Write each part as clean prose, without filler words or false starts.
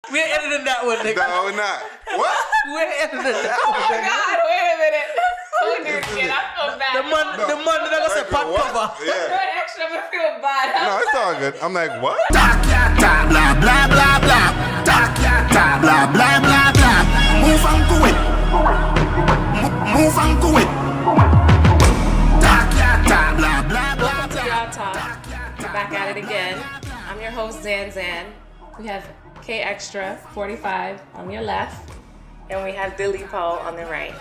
We're editing that one, nigga. No, we're not. What? We're editing that one. Oh God, wait a minute. Oh, dude, shit, I feel bad. The man that got a pot cover. Yeah. That extra, I feel bad. No, it's all good. I'm like, what? Talk ya ta blah blah blah blah. Talk ya ta blah blah blah blah. Move and go it. Move and go it. Talk ya ta blah blah blah. Welcome to Yawd Talk. We're back at it again. I'm your host, Zan. We have K Extra 45 on your left, and we have Dillepow on the right.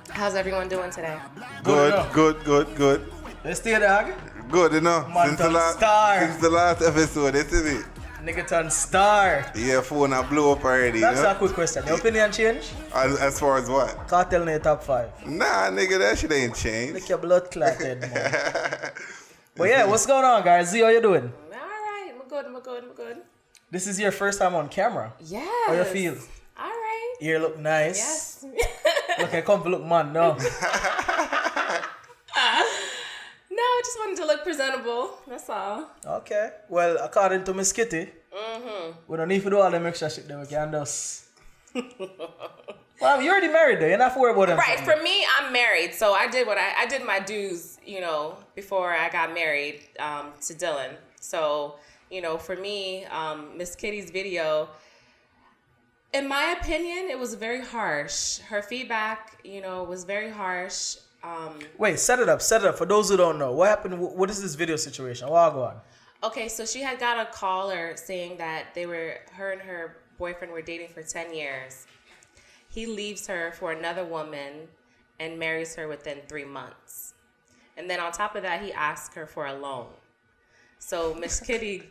How's everyone doing today? Good. Let's stay, dog. Good, you know. Man, Since the last episode, this is it. Nigga turn star. Yeah, phone I blew up already. That's you know? a quick question. Your opinion change? As far as what? Cartel in your top 5. Nah, nigga, that shit ain't changed. Lick your blood clotted, man. But yeah, what's going on, guys? Z, how you doing? All right, I'm good. This is your first time on camera. Yes. How you feel? All right. Ear look nice. Yes. Look, I come to look man, no. No, I just wanted to look presentable. That's all. Okay. Well, according to Miss Kitty, we don't need to do all them extra shit that we can do. Well, you already married though. You're not worried about them. Right. For me, I'm married, so I did I did my dues, before I got married to Dylan. So, for me, Miss Kitty's video, in my opinion, it was very harsh. Her feedback, was very harsh. Wait, set it up. For those who don't know, what happened? What is this video situation? What go on? Okay, so she had got a caller saying that her and her boyfriend were dating for 10 years. He leaves her for another woman and marries her within 3 months. And then on top of that, he asks her for a loan. So Miss Kitty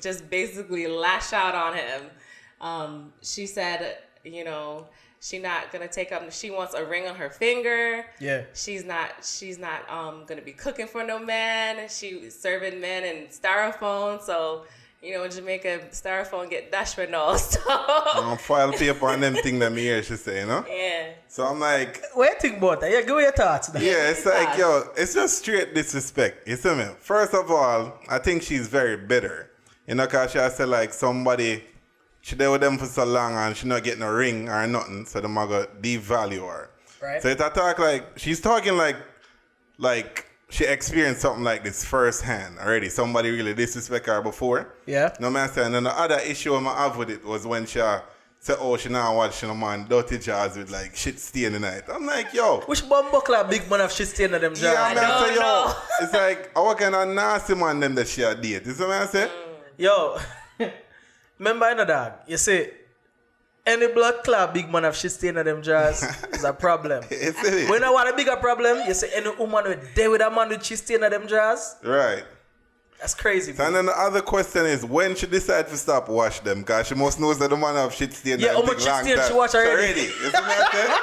just basically lashed out on him. She said, she's not gonna take up. She wants a ring on her finger. Yeah. She's not gonna be cooking for no man. She's serving men in styrofoam. So in Jamaica, styrofoam get dashed for no. So file paper on them thing that me hear she say, Yeah. So I'm like, what do you think about that? Yeah, give me your thoughts. Yeah, it's like, it's just straight disrespect. You see me? First of all, I think she's very bitter. Cause she has said like somebody. She there with them for so long and she not getting a ring or nothing, so them are gonna devalue her. Right. So it's a talk like she's talking like she experienced something like this firsthand already. Somebody really disrespect her before. Yeah. No matter. And then the other issue I have with it was when she said, "Oh, she now watching a man dirty jars with like shit stain in it." I'm like, yo. Which bumbuckler big man have shit stain in them jars? Yeah, I say, yo. It's like what kind of nasty man them that she a date. You see what I say? Yo. Remember, dog, you say, any blood clot big man have shit stain in them jars is a problem. When I want a bigger problem, you say, any woman with there with a man with shit stain in them jars? Right. That's crazy. So and then the other question is, when she decide to stop wash them? Because she must know that the man have shit stain. Yeah, how much shit stain she wash already? You see what I'm saying?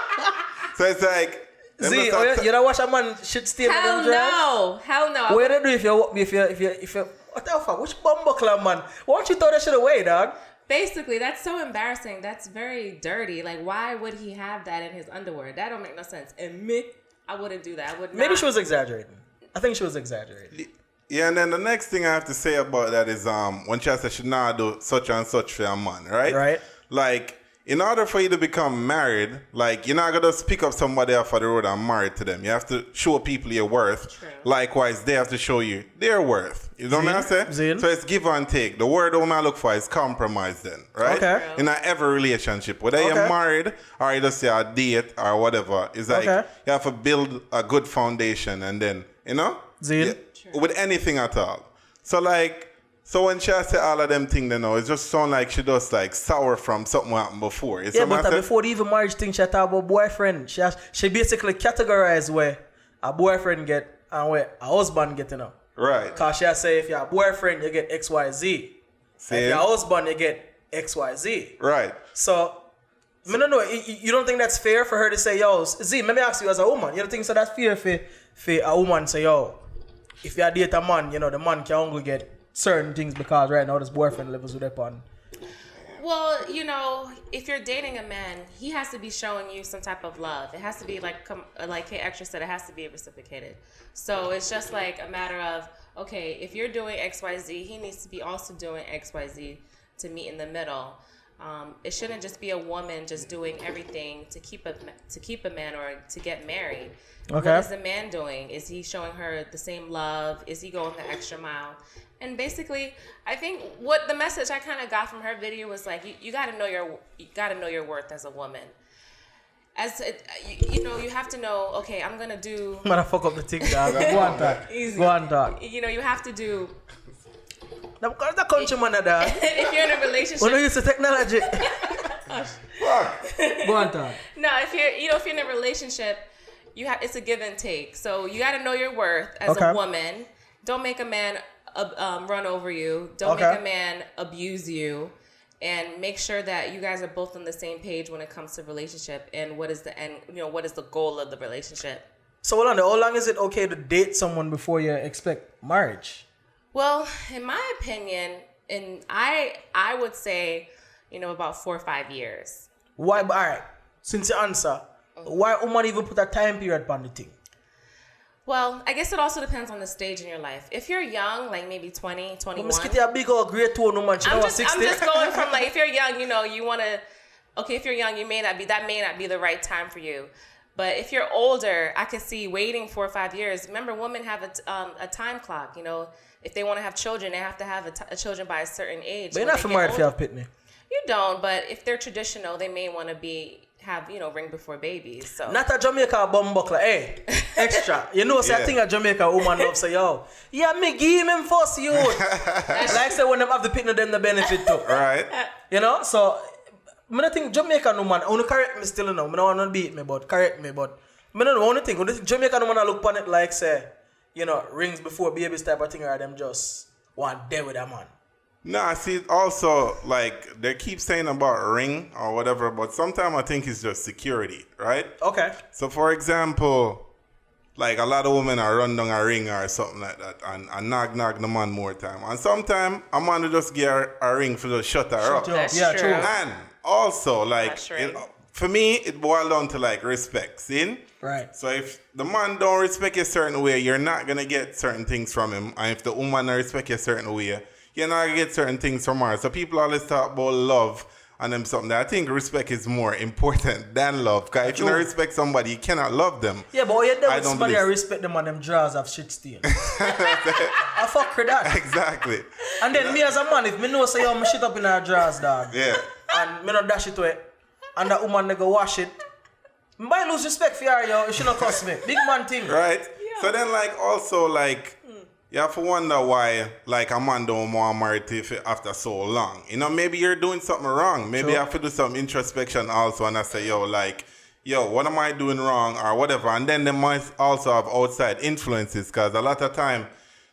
So it's like... Z, you don't wash a man shit stain in them jars? Hell no. What do you do if you what the fuck? Which bumbuckler, man? Why don't you throw that shit away, dog? Basically, that's so embarrassing. That's very dirty. Like, why would he have that in his underwear? That don't make no sense. And me, I wouldn't do that. I would not. Maybe she was exaggerating. I think she was exaggerating. Yeah, and then the next thing I have to say about that is when she said she not do such and such for a man, right? Right. Like, in order for you to become married, like, you're not going to just pick up somebody off of the road and marry to them. You have to show people your worth. True. Likewise, they have to show you their worth. You know what I'm saying? So it's give and take. The word I look for is compromise then, right? Okay. In every relationship, whether you're married or you just say a date or whatever, it's like you have to build a good foundation and then, with anything at all. So when she say all of them things, it just sound like she does like sour from something happened before. But before the even marriage thing, she talk about boyfriend. She basically categorized where a boyfriend get and where a husband get, Right. Because she say if you're a boyfriend, you get XYZ. If you're a husband, you get XYZ. Right. So, I don't know. You don't think that's fair for her to say, yo, Z, let me ask you as a woman. You don't think so that's fair for a woman say, yo, if you date a man, the man can only get certain things because right now this boyfriend levels with that on. Well, if you're dating a man, he has to be showing you some type of love. It has to be like K Extra said, it has to be reciprocated. So it's just like a matter of, okay, if you're doing XYZ, he needs to be also doing XYZ to meet in the middle. It shouldn't just be a woman just doing everything to keep a man or to get married. Okay. What is the man doing? Is he showing her the same love? Is he going the extra mile? And basically, I think what the message I kind of got from her video was like, you got to know your worth as a woman. You have to know. Okay, I'm gonna do. I'm gonna fuck up the thing, dog. Go on, talk. Easy. Go on, talk. You have to do. The country man, dog. If you're in a relationship. We don't use the technology. Go on, talk. No, if you're in a relationship, it's a give and take. So you got to know your worth as a woman. Don't make a man run over you. Don't make a man abuse you. And make sure that you guys are both on the same page when it comes to relationship and what is the end. What is the goal of the relationship? So hold on. How long is it okay to date someone before you expect marriage? Well, in my opinion, and I would say, about 4 or 5 years. Why? All right. Since you answer, why woman even put a time period on the thing? Well, I guess it also depends on the stage in your life. If you're young, like maybe 20, 21. I'm big or great too, no man. I'm just going from like, if you're young, you want to, okay, if you're young, that may not be the right time for you. But if you're older, I could see waiting 4 or 5 years. Remember, women have a time clock, If they want to have children, they have to have children by a certain age. But you're not married if you have pitney. You don't, but if they're traditional, they may want to have ring before babies. So not a Jamaica bum buckler, hey, extra. Say I think a Jamaica woman love say, yo, me give him first you. Like say when them have the pitney, them the benefit too. Right. So I think Jamaican woman, I want to correct me still now. I don't want to beat me, but correct me, but I don't want to think Jamaican woman look upon it like say, rings before babies type of thing, or them just want dead with a man. No, I see also, like, they keep saying about ring or whatever, but sometimes I think it's just security, right? Okay. So, for example, like, a lot of women are run down a ring or something like that and knock the man more time. And sometimes a man will just get a ring for just shut her up. That's yeah, true. And also, like, for me, it boils down to, like, respect, see? Right. So if the man don't respect you a certain way, you're not going to get certain things from him. And if the woman don't respect you a certain way, you're not going to get certain things from her. So people always talk about love and them something. I think respect is more important than love. Because if you don't respect somebody, you cannot love them. Yeah, but you don't somebody I respect them and them drawers have shit stain. I fuck with that. Exactly. And then me as a man, if me know say I'm shit up in her drawers, dog. Yeah. And me not dash it away. And that woman they go wash it. I might lose respect for her, yo. It should not cost me. Big man thing. Right? Yeah. So then, like, also, like, you have to wonder why, like, a man don't want married after so long. Maybe you're doing something wrong. Maybe you have to do some introspection also and I say, what am I doing wrong or whatever. And then they might also have outside influences because a lot of time,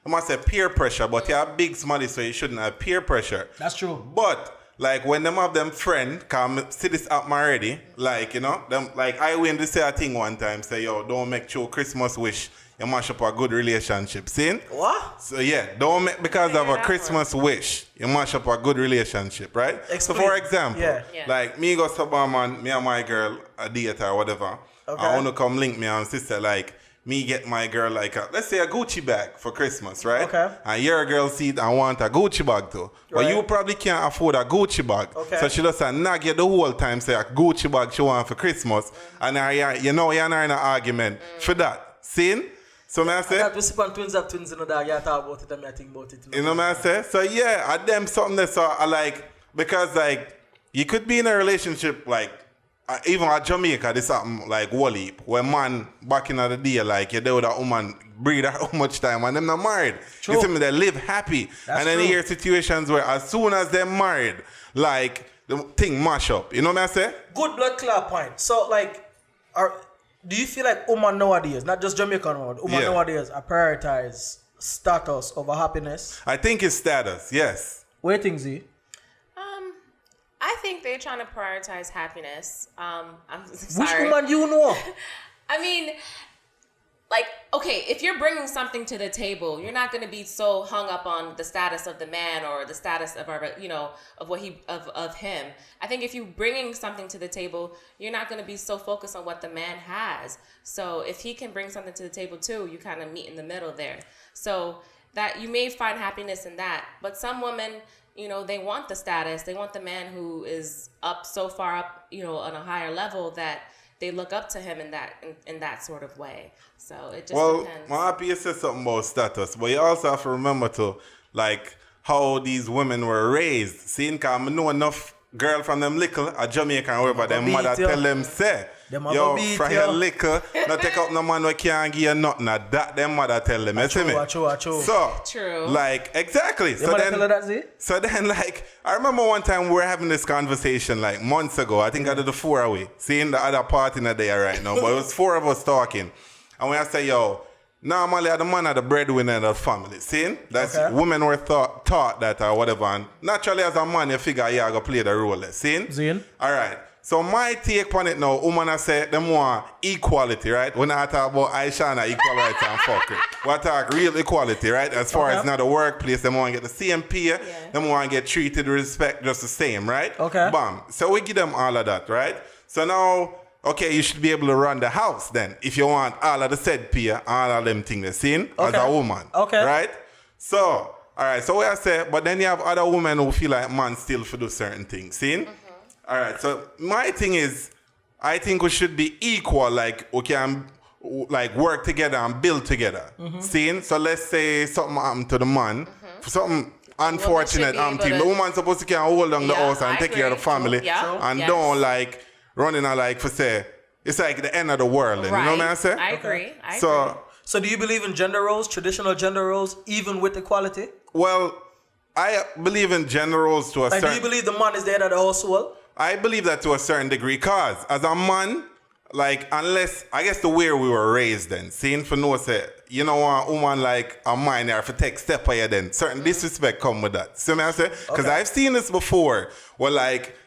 they must say peer pressure, but you have big money, so you shouldn't have peer pressure. That's true. But like when them have them friend come see this up already, like them like I went to say a thing one time, say don't make true Christmas wish, you mash up a good relationship. See? What? So don't make because of a Christmas wish, you mash up a good relationship, right? Explain. So for example, like me go Suburban, me and my girl a date or whatever. Okay. I want to come link me and sister like me get my girl like let's say a Gucci bag for Christmas, right? Okay. And your girl see it and want a Gucci bag too. But you probably can't afford a Gucci bag. Okay. So she just nag you the whole time, say a Gucci bag she want for Christmas. And you're not in an argument for that. See? So I say, that was twins have twins, dog. You talk about it and I think about it. You know what I say? So yeah, at them something that so I like, because like, you could be in a relationship like, even at Jamaica, this something like Wally, where man back in the day, like you deal with a woman breed how much time and them not married. True. You see me, they live happy. That's and then you hear situations where as soon as they're married, like the thing mash up. You know what I say? Good blood clot point. So like, do you feel like women nowadays, not just Jamaican women nowadays, are prioritize status over happiness? I think it's status, yes. What do you think, Z? I think they're trying to prioritize happiness. I'm sorry. Which woman you know? I mean, like, okay, if you're bringing something to the table, you're not going to be so hung up on the status of the man or the status of our, of what of him. I think if you're bringing something to the table, you're not going to be so focused on what the man has. So if he can bring something to the table too, you kind of meet in the middle there. So that you may find happiness in that, but some women, they want the status. They want the man who is up so far up, on a higher level that they look up to him in that sort of way. So it just depends. Well, my happy said something about status, but you also have to remember to how these women were raised. Seeing, cause I know enough girl from them little a Jamaican wherever them mother tell them say, yo, from your little, not take up no man who can't give you nothing. That them mother tell them. True. So, true. Exactly. So then, I remember one time we were having this conversation months ago. I think I did the 4-away. Seeing the other part in the day right now, but it was 4 of us talking. And when I say, yo, normally the man are the breadwinner of the family. See? That's women were taught that or whatever. And naturally as a man, you figure you are going to play the role. See? All right. So my take on it now, women I say them want equality, right? When I talk about Aisha and equal rights and fuckery. We talk real equality, right? As far as not the workplace, them want to get the same pay, them want to get treated with respect just the same, right? Okay. Bam. So we give them all of that, right? So now, okay, you should be able to run the house then if you want all of the said pay and all of them things seen as a woman. Okay. Right? So, all right, so what I say, but then you have other women who feel like man still for do certain things. Seen? All right, so my thing is, I think we should be equal, we can work together and build together. Seen? So let's say something happened to the man, something unfortunate happened to him. The woman's supposed to can hold on the house and take care of the family and don't running for say, it's like the end of the world. Then, you know what I'm saying? I agree. So do you believe in gender roles, traditional gender roles, even with equality? Well, I believe in gender roles to a certain... do you believe the man is the head of the household? I believe that to a certain degree, cause as a man, unless, I guess the way we were raised then, seeing for no say, a woman a man there for take step by you then, certain disrespect come with that. See what I say? Because I've seen this before, where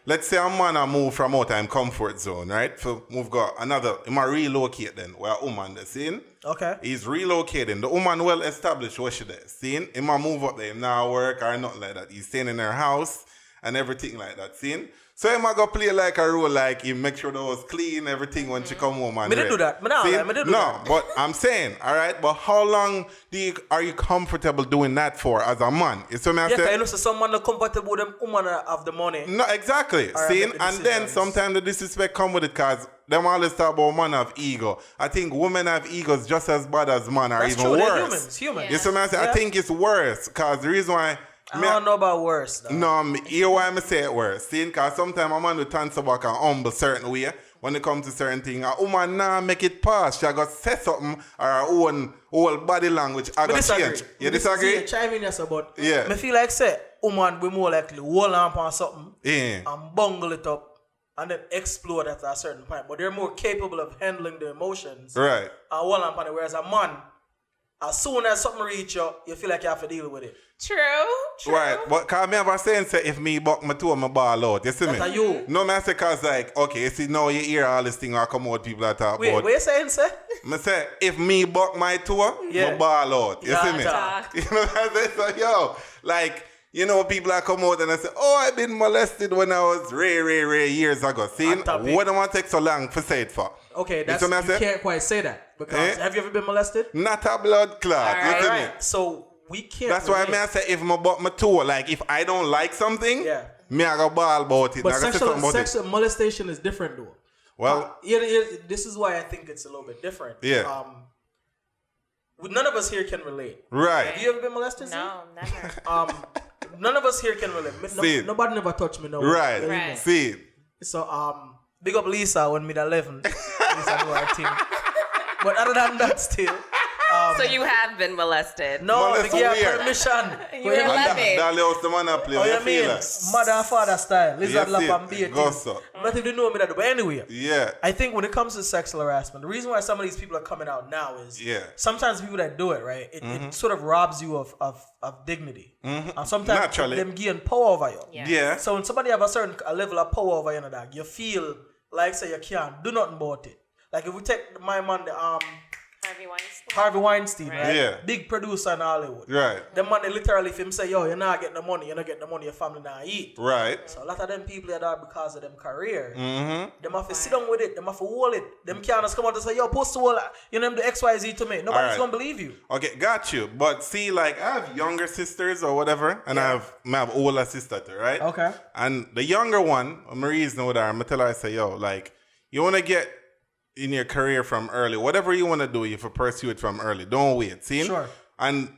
let's say a man move from out of comfort zone, right? For move got another, he might relocate then, where a woman there, seeing? Okay. He's relocating. The woman well established what she does, seeing? He might move up there, he not work or nothing like that. He's staying in her house and everything like that, seeing? So he might go play a role he make sure the house clean, everything when she come home and I didn't do that. No, but I'm saying, all right, but how long are you comfortable doing that for as a man? You see what I'm saying? So some man are comfortable with them woman have the money. No, exactly. See, and then sometimes the disrespect come with it because them always talk about man have ego. I think women have egos just as bad as man or even worse. They're humans. Yeah. You see what I'm saying? I think it's worse because the reason why I don't know about worse. Though. No, hear why I say it worse. See, because sometimes a man will turn back and humble certain way when it comes to certain things. A woman now make it pass. She got say something or her own whole body language. I got change. You disagree? Chime in yes about. Yeah. I feel like say woman be more likely hold on upon something and bungle it up and then explode at a certain point. But they're more capable of handling the emotions. Right. And hold on upon it. Whereas a man, as soon as something reach you, you feel like you have to deal with it. True. Right, but cause me ever saying say if me buck my toe, my ball out. You see me? That's you. No, me say cause okay, you see now you hear all this thing I come out people that talk about. Wait, what you saying, sir? Me say if me buck my toe, my ball out. You see me? You know what I'm saying? So people that come out and I say, I've been molested when I was rare years ago. See, what do I take so long for say it for? Okay, you can't quite say that because have you ever been molested? Not a blood clot. You see me? So we can't. That's why I say if my butt my toe, if I don't like something, me I go ball about it. But sexual molestation is different though. Well, this is why I think it's a little bit different. Yeah. None of us here can relate. Right. Have you ever been molested? No, never. None of us here can relate. Nobody never touched me. No. Right. See. So big up Lisa when me 11. Lisa know our team. But other than that, still. So you have been molested? No, I give permission. You were 11. Oh, you mean mother and father style? Lizard lap and beating. Not if they know me that. But anyway, I think when it comes to sexual harassment, the reason why some of these people are coming out now is sometimes people that do it, right, it sort of robs you of dignity. And sometimes them gain power over you. Yeah. So when somebody have a certain level of power over you, you feel like say you can't do nothing about it. Like if we take my man, Harvey Weinstein, right? Yeah. Big producer in Hollywood. Right. The man, they literally, if him say, yo, you're not getting the money, you're not getting the money, your family not eat. Right. So a lot of them people are there because of them career. Mm-hmm. Them have to sit down with it. Them have to hold it. Them can't just come out and say, yo, post the whole, you know, the XYZ to me. Nobody's going to believe you. Okay, got you. But see, like, I have younger sisters or whatever, and I have older sister too, right? Okay. And the younger one, I'm reasoning with her, I'm going to tell her, I say, yo, like, you want to get in your career from early. Whatever you want to do, you have to pursue it from early. Don't wait. See? Sure. And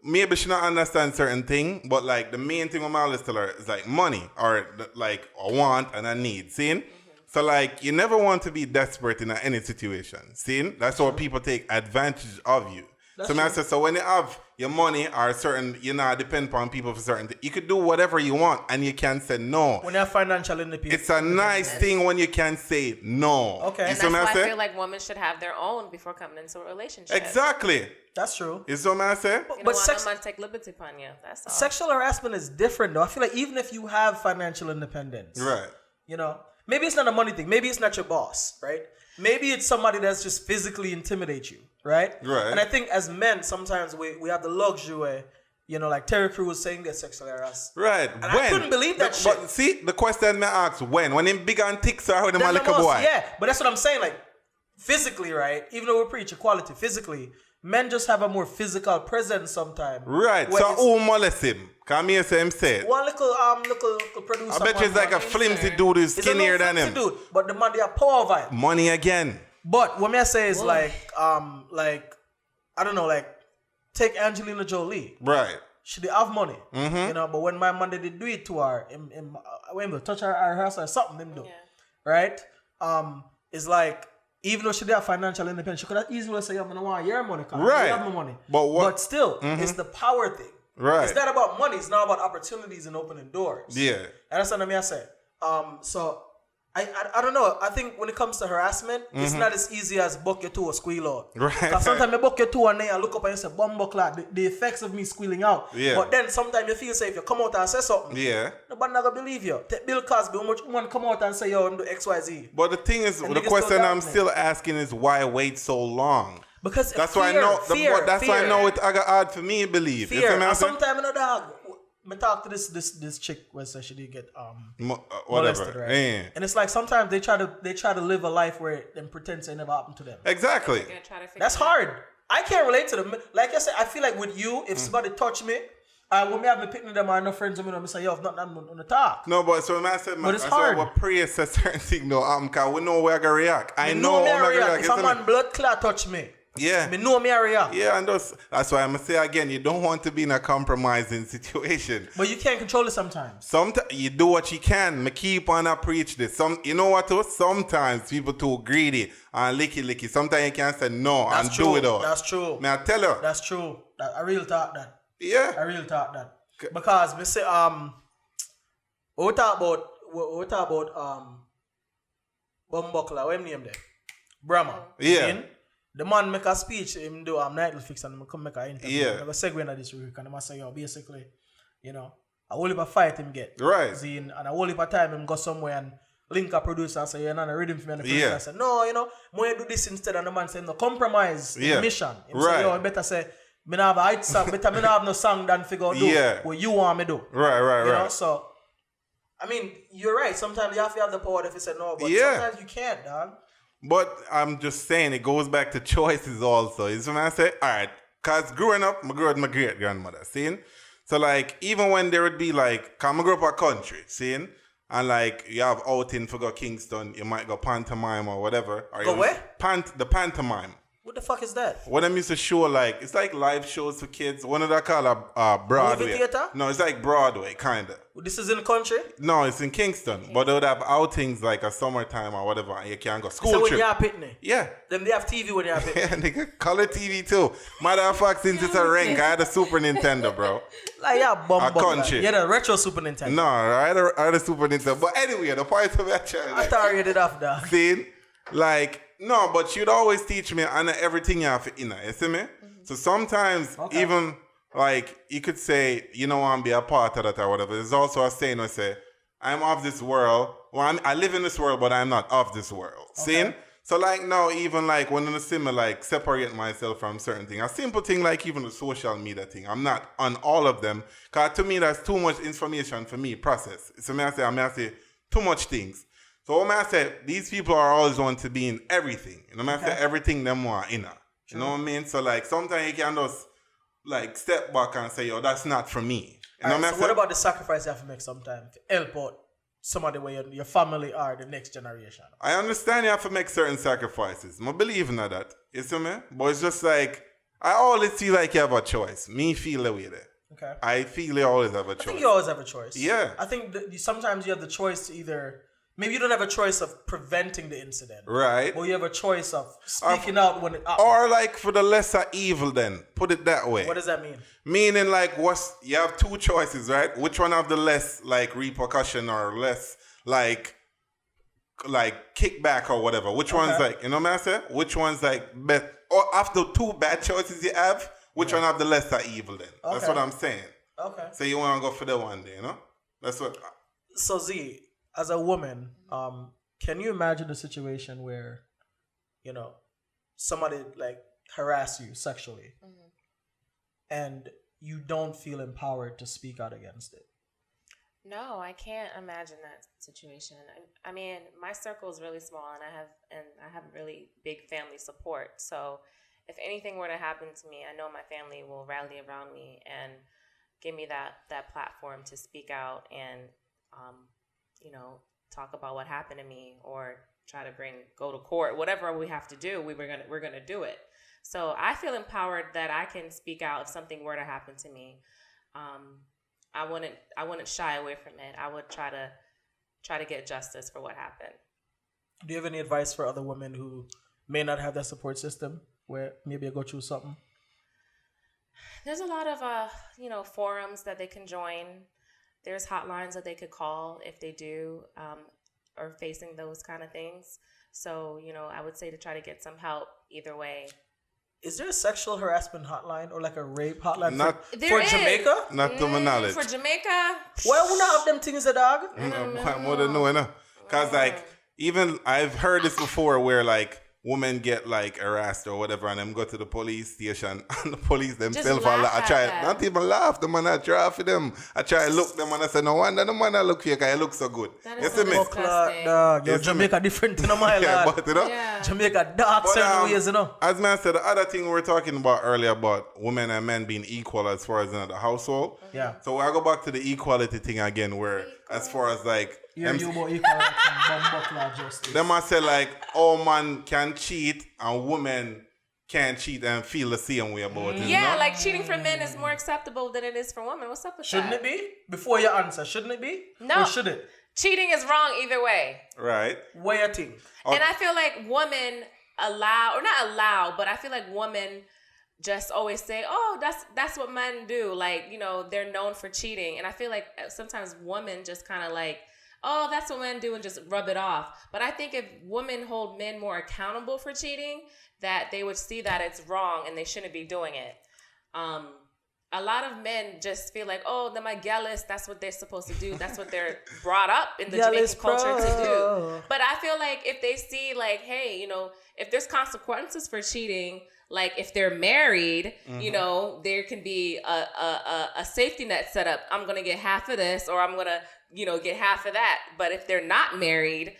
maybe she not understand certain thing, but like the main thing I'm always tell her is like money or like a want and a need. See? Mm-hmm. So like you never want to be desperate in any situation. See? That's how people take advantage of you. So when you have your money or certain, you know, depend upon people for certain things, you could do whatever you want and you can say no. When you have financial independence. It's a nice thing when you can say no. Okay. And that's why I feel like women should have their own before coming into a relationship. Exactly. That's true. You see what I say? But someone take liberty upon you. That's all. Sexual harassment is different though. I feel like even if you have financial independence. Right. You know, maybe it's not a money thing. Maybe it's not your boss, right? Maybe it's somebody that's just physically intimidate you, right? Right. And I think as men, sometimes we have the luxury, you know, like Terry Crews saying they're sexually harassed. Right. And I couldn't believe that shit. But see, the question I ask, when him big and thick, or when him a little boy? Yeah, but that's what I'm saying. Like, physically, right? Even though we preach equality, physically, men just have a more physical presence sometimes. Right. So who molest him? Come here, say him say it. One little producer. I bet you it's like a flimsy dude who's skinnier than him. Dude, but the man, they are power vibe. Money again. But what me I say is like I don't know, like take Angelina Jolie. Right. She did have money, you know. But when my man did do it to her, when they touch her house or something, them do, right? It's like even though she did have financial independence, she could have easily say, "I'm gonna want your money, cause I have my money." But still, it's the power thing. Right. It's not about money. It's not about opportunities and opening doors. Yeah. And that's what I say. So I don't know. I think when it comes to harassment, it's not as easy as buck your toe or squeal out. Right. Because sometimes you buck your toe and then you look up and you say, bumbo clot, the effects of me squealing out. Yeah. But then sometimes you feel say if you come out and say something, nobody not gonna believe you. Take Bill Cosby, how much woman come out and say, yo, I'm do XYZ. But the thing is, the question I'm still asking is why wait so long? Because that's fear, why I know. Fear. Why I know it. I got hard for me to believe. Fear. And sometimes in a dog, I talk to this chick where she did get molested, right? Yeah. And it's like sometimes they try to live a life where them pretend it never happened to them. Exactly. That's hard. I can't relate to them. Like I said, I feel like with you, if somebody touch me, when me have me picking them or no friends with me, I say, yo, if not, I'm on the talk. No, but so I said, but it's hard. What prayer says certain thing though, because we know where I gonna react. I know how I react. If a man blood clot touch me. Yeah. Me know me I react. Yeah, and that's why I'm going to say again, you don't want to be in a compromising situation. But you can't control it sometimes. Sometimes you do what you can. Me keep on a preach this. You know what? Sometimes people too greedy and licky. Sometimes you can't say no and do it all. That's true. May I tell you? That's true. I really thought that. Yeah. I really thought that. Because me say we talk about Bumbuckler, what him name there? Brahma. Yeah. In? The man make a speech, him do nightly fix and him come make an interview. Yeah. I'm going to segue into this week and I'm going to say, yo, basically, you know, a whole heap of fight him get. Right. And a whole heap of time him go somewhere and link a producer and say, you're not a rhythm for me. And the producer say, no, you know, more do this instead. And the man say, no, compromise the mission. Him say, yo, I better say, me not have a hit song, better me not have no song than figure out do what you want me do. Right. You know, so, I mean, you're right. Sometimes you have to have the power if you say no, but sometimes you can't, dog. But I'm just saying, it goes back to choices also. You see what I say? All right. Because growing up, I grew up with my great-grandmother, seeing? So, like, even when there would be, like, because I grew up a country, seeing? And, like, you have outing for go Kingston, you might go pantomime or whatever. Or go where? The pantomime. What the fuck is that? What them used to show, like, it's like live shows for kids. One of that called a Broadway. Movie theater? No, it's like Broadway, kind of. This is in the country? No, it's in Kingston. But they would have outings like a summertime or whatever, and you can't go. School so trip. when you're pitney? Yeah. Then they have TV when you're pitney? Yeah, nigga, color TV too. Matter of fact, since it's a rank, I had a Super Nintendo, bro. Like, yeah, a country. Yeah, the retro Super Nintendo. No, I had a Super Nintendo. But anyway, the point of that child. I thought you did off that. See? Like, no, but you'd always teach me and everything you have to inner. You see me? Mm-hmm. So sometimes even like you could say, you know, I'm be a part of that or whatever. There's also a saying I say, I'm of this world. Well, I live in this world, but I'm not of this world. Okay. See? So like now, even like when I see me like separate myself from certain things, a simple thing like even the social media thing, I'm not on all of them, because to me that's too much information for me process. So I say too much things. So what I say, these people are always want to be in everything. You know what I say, everything them want in. You know what I mean? So like sometimes you can just like step back and say, yo, that's not for me. You know so what about the sacrifice you have to make sometimes to help out somebody where your family are the next generation? I understand you have to make certain sacrifices. I believe in that. You see me? But it's just like, I always feel like you have a choice. Me feel the way there. Okay. I feel you always have a choice. I think you always have a choice. Yeah. I think sometimes you have the choice to either, maybe you don't have a choice of preventing the incident. Right. But you have a choice of speaking out when it happens. Or like for the lesser evil then. Put it that way. What does that mean? Meaning like you have two choices, right? Which one have the less like repercussion or less like kickback or whatever? Which one's like, you know what I'm saying? Which one's like best? Or after two bad choices you have, which one have the lesser evil then? Okay. That's what I'm saying. Okay. So you want to go for the one day, you know? That's what. So Z, as a woman, can you imagine a situation where, you know, somebody like harass you sexually and you don't feel empowered to speak out against it? No, I can't imagine that situation. I mean, my circle is really small, and I have really big family support. So, if anything were to happen to me, I know my family will rally around me and give me that platform to speak out and, you know, talk about what happened to me or try to go to court, whatever we have to do. We're gonna do it. So I feel empowered that I can speak out if something were to happen to me. I wouldn't shy away from it. I would try to get justice for what happened. Do you have any advice for other women who may not have that support system, where maybe I go through something? There's a lot of forums that they can join. There's hotlines that they could call if they are facing those kind of things. So, you know, I would say to try to get some help either way. Is there a sexual harassment hotline or like a rape hotline for Jamaica? Not to my knowledge. For Jamaica? Why would not have them things, dog? More than no, because like even I've heard this before where like women get like harassed or whatever and them go to the police station and the police themselves I try not even laugh them and I try for them. I try to look them and I say no wonder the man I look here because I look so good. That is so disgusting. Jamaica different in my life. But, you know, Jamaica dark certain ways, you know. As man said, the other thing we were talking about earlier about women and men being equal as far as in the household. Yeah. So I go back to the equality thing again where as far as like them I say like, oh man can cheat and women can't cheat and feel the same way about it. Yeah, you know? like cheating for men is more acceptable than it is for women. What's up with Shouldn't it be? Before you answer, shouldn't it be? No. Or should it? Cheating is wrong either way. Right. What you think? And I feel like women but I feel like women just always say, oh, that's what men do. Like, you know, they're known for cheating. And I feel like sometimes women just kind of like, oh, that's what men do and just rub it off. But I think if women hold men more accountable for cheating, that they would see that it's wrong and they shouldn't be doing it. A lot of men just feel like, oh, they're my jealous. That's what they're supposed to do. That's what they're brought up in the Jamaican culture to do. But I feel like if they see like, hey, you know, if there's consequences for cheating, like if they're married, you know, there can be a safety net set up. I'm going to get half of this or I'm going to, you know, get half of that. But if they're not married,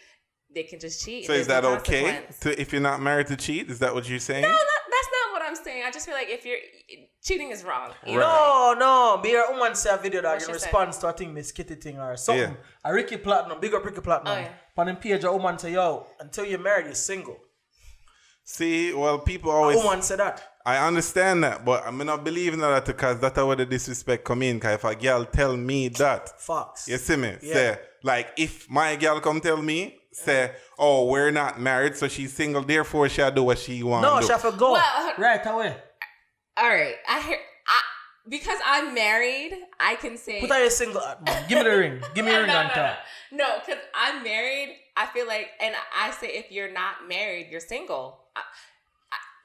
they can just cheat. So is that okay if you're not married to cheat? Is that what you're saying? No, that's not what I'm saying. I just feel like if you're cheating is wrong. Right. No. Be your woman say a video that in response to a thing, Miss Kitty thing or something. Yeah. A Ricky Platinum, big up Ricky Platinum. Oh, yeah. On them page, a woman say, yo, until you're married, you're single. See, well, people always... A woman say that. I understand that, but I'm not believing that because that's where the disrespect come in. Because if a girl tell me that... Fox. You see me? Yeah. Say, like, if my girl come tell me, say, oh, we're not married, so she's single, therefore she'll do what she wants. No, she have to go. Well, right away. All right. Because I'm married, I can say... Put on your single... Give me the ring. Give me the ring on top. No, because I'm married, I feel like... And I say if you're not married, you're single.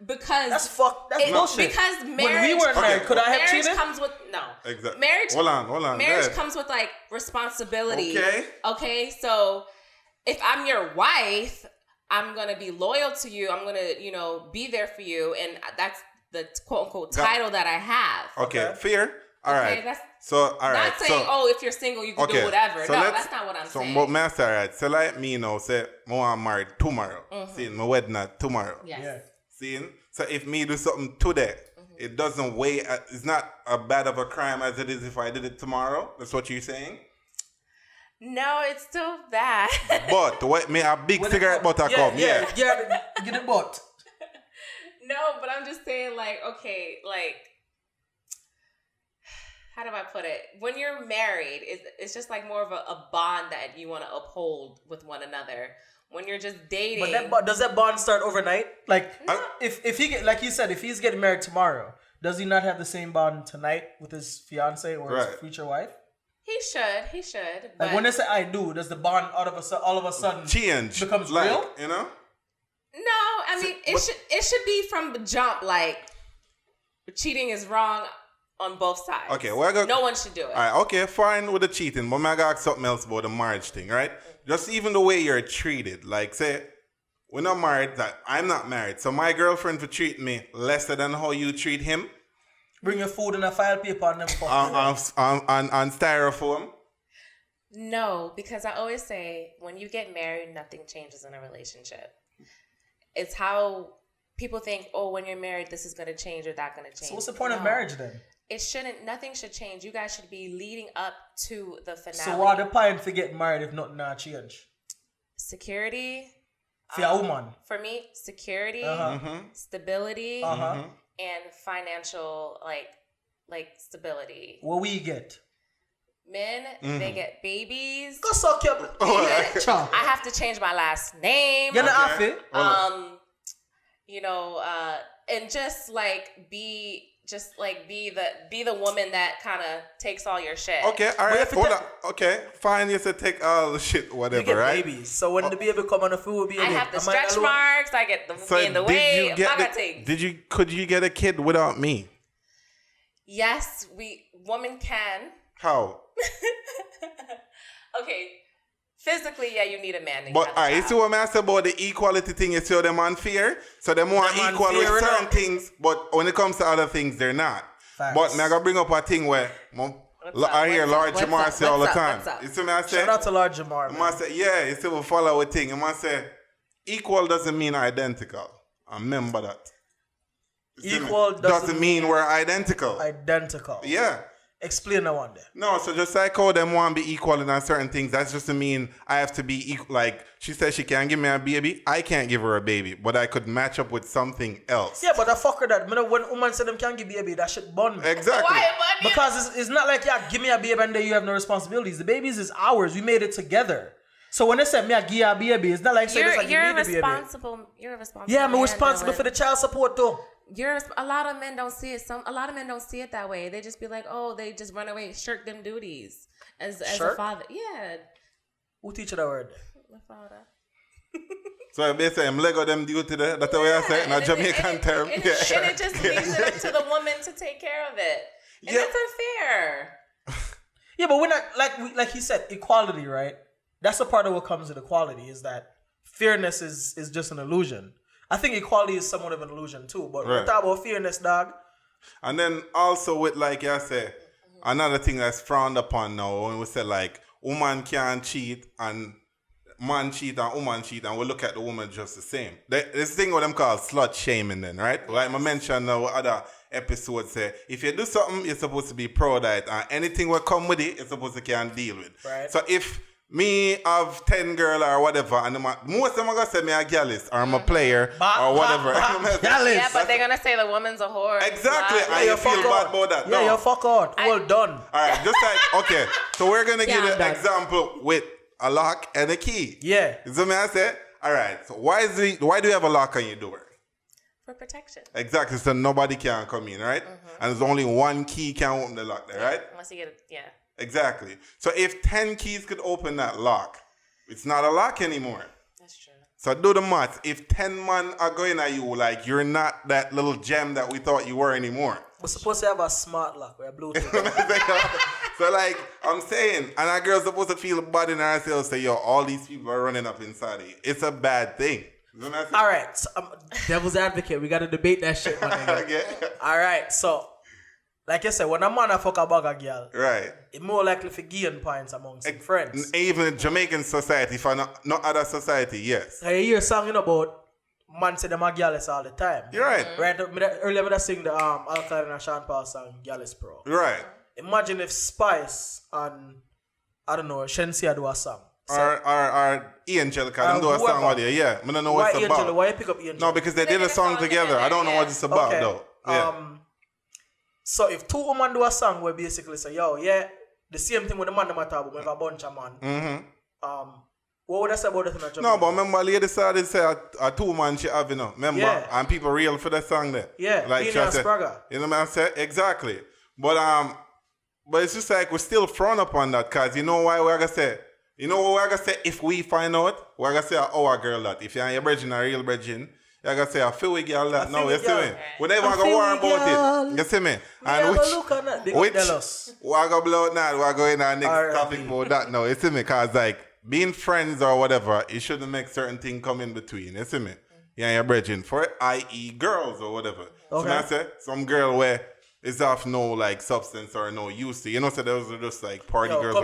Because... That's bullshit. Because marriage... When we weren't married, could I have cheated? Marriage comes with... No. Exactly. Marriage... Hold on. Marriage comes with, like, responsibility. Okay. Okay? So, if I'm your wife... I'm going to be loyal to you. I'm going to, be there for you. And that's the quote unquote title that I have. Okay. Fair. All right. All right. Not saying, if you're single, you can do whatever. So no, that's not what I'm saying. So, master, all right. So, like me, say, I want married tomorrow. See, my wedding at tomorrow. Yes. Yeah. See? So, if me do something today, it doesn't weigh, it's not as bad of a crime as it is if I did it tomorrow. That's what you're saying? No, it's still bad. But, a big cigarette butt come. Yeah, get it butt. No, but I'm just saying, okay, how do I put it? When you're married, it's just like more of a bond that you want to uphold with one another. When you're just dating, but does that bond start overnight? Like, no. if he get, like you said, if he's getting married tomorrow, does he not have the same bond tonight with his fiance or his future wife? He should. Like when they say "I do," does the bond all of a sudden change becomes real? You know? No, I mean it should be from the jump. Like cheating is wrong on both sides. Okay, no one should do it. All right, okay, fine with the cheating, but I got something else about the marriage thing, right? Just even the way you're treated. Like, say, we're not married. I'm not married, so my girlfriend for treating me lesser than how you treat him. Bring your food in a file paper and them on styrofoam. No, because I always say when you get married, nothing changes in a relationship. It's how people think, when you're married, this is going to change or that going to change. So what's the point of marriage then? It shouldn't. Nothing should change. You guys should be leading up to the finale. So what the point for getting married if nothing not change? Security. For a woman. For me, security, stability, and financial like stability. What we get? Men, they get babies. Go suck your. I have to change my last name. You're not happy. And just be the woman that kind of takes all your shit. Okay, all right, hold on. Okay, fine. You said take all the shit, whatever, you get right? Babies. So when the baby come on the food, baby, I have the stretch marks. I get the in the way. Could you get a kid without me? Yes, woman can. How? Okay. Physically, you need a man. But you see what I say about the equality thing? You see them unfair? So they're more equal with certain things, but when it comes to other things, they're not. Facts. But I'm going to bring up a thing where I hear Lord Jamar say all the time. You see what I say? Shout out to Lord Jamar. I say, you see we follow a thing. I say, equal doesn't mean identical. Remember that. Equal doesn't mean we're identical. Identical. Yeah. Explain that one day. No, so just like how them want to be equal in certain things, that's just to mean I have to be equal. Like, she says she can't give me a baby, I can't give her a baby, but I could match up with something else. Yeah, but I fuck her that. When woman say them can't give me a baby, that shit bun me. Exactly. Why bun you? Because it's not like, give me a baby and then you have no responsibilities. The babies is ours. We made it together. So when they say me, I give you a baby, it's not like say you're responsible. You're responsible. Yeah, I'm responsible for the child support too. A lot of men don't see it. A lot of men don't see it that way. They just be like, they just run away, shirk them duties as a father. Yeah. Who teach you that word? My father. So basically, I'm Lego them duty there. That's the way I say it in a Jamaican term. And it just leaves it up to the woman to take care of it. And that's unfair. Yeah, but we're not like he said, equality, right? That's a part of what comes with equality is that fairness is just an illusion. I think equality is somewhat of an illusion too, but we're talking about fairness, dog. And then also with like I say, another thing that's frowned upon now when we say like woman can't cheat and man cheat and woman cheat and we look at the woman just the same. This thing what them call slut shaming then, right? Like I mentioned now other episodes say if you do something you're supposed to be proud of it and anything will come with it you're supposed to can deal with. Right. So if me have 10 girl or whatever, and most of them are going to say me a gallist or I'm a player or whatever. Yeah, but they're going to say the woman's a whore. Exactly. And you feel bad about that. Yeah, you fuck out. Well done. All right, just like, okay. So we're going to give an example with a lock and a key. Yeah. You see what I say? All right. So why do you have a lock on your door? For protection. Exactly. So nobody can come in, right? And there's only one key can open the lock there, right? Unless you get it, yeah. Exactly. So if 10 keys could open that lock, it's not a lock anymore. That's true. So do the math. If 10 men are going at you, like you're not that little gem that we thought you were anymore. We're supposed to have a smart lock or a Bluetooth. So like I'm saying, and a girl's supposed to feel bad in herself, say, yo, all these people are running up inside of you. It's a bad thing. All right, so, devil's advocate. We got to debate that shit. Okay. All right, so like I said, when a man a fuck a bag of girl, right, it's more likely to gain points amongst his friends. Even Jamaican society, for not other society, yes. I hear a song about man say them a girls all the time. You're right. Right. Earlier I sing the Alkaline and Sean Paul song Girls Pro. Right. Imagine if Spice and I don't know Shensia do a song. Or Angelica do a song with you. Yeah. I don't know what it's about. Why you pick up Angelica? No, because they did a song together. I don't know what it's about though. Yeah. So if two women do a song where basically say, yo, yeah, the same thing with the man them talk about, we have a bunch of man. What would I say about that in a job? No, but remember Lady started say a two-man she have, you know. Remember? Yeah. And people real for that song there. Yeah, like Beanie and Sprague. You know what I'm saying? Exactly. But it's just like we still frown upon that because you know why we're gonna say? You know what we're gonna say if we find out? We're gonna say our girl that. If you're your virgin or real virgin, you're gonna say a few girl that. No, you see me? We never gonna worry about it. You see me? And which we're gonna blow out now, we're going to our next topic about that now. You see me? Cause like being friends or whatever, it shouldn't make certain things come in between. You see me? Yeah, you're bridging for it, i.e. girls or whatever. Okay. So I say some girl where it's off no like substance or no use to. You know, so those are just like party girls.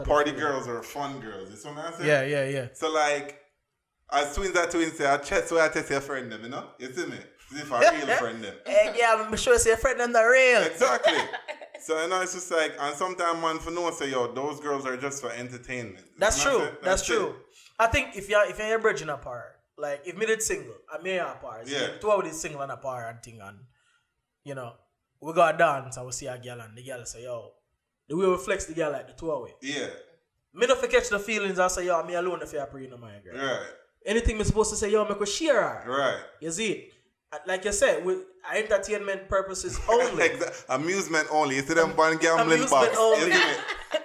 Party girls or fun girls. You see what I'm saying? Yeah. So like as twins say, I chest where I test your friend them, you know? You see me? As if I real friend them. Yeah, I'm sure your friend them not real. Exactly. So, you know, it's just like, and sometimes man for no say, yo, those girls are just for entertainment. That's true. That's true. I think if you're bridging apart, like if me did single, I may apart. Yeah. So two of these single and apart and thing, and you know, we go dance and we see a girl and the girl say, yo, the way we flex the girl like the two away. Yeah. Me not catch the feelings and say, yo, me alone if you're pre my girl. Right. Anything me supposed to say, yo, make we share her. Right. You see it? Like you said, with entertainment purposes only. Amusement only. You see them fun gambling box. Amusement only.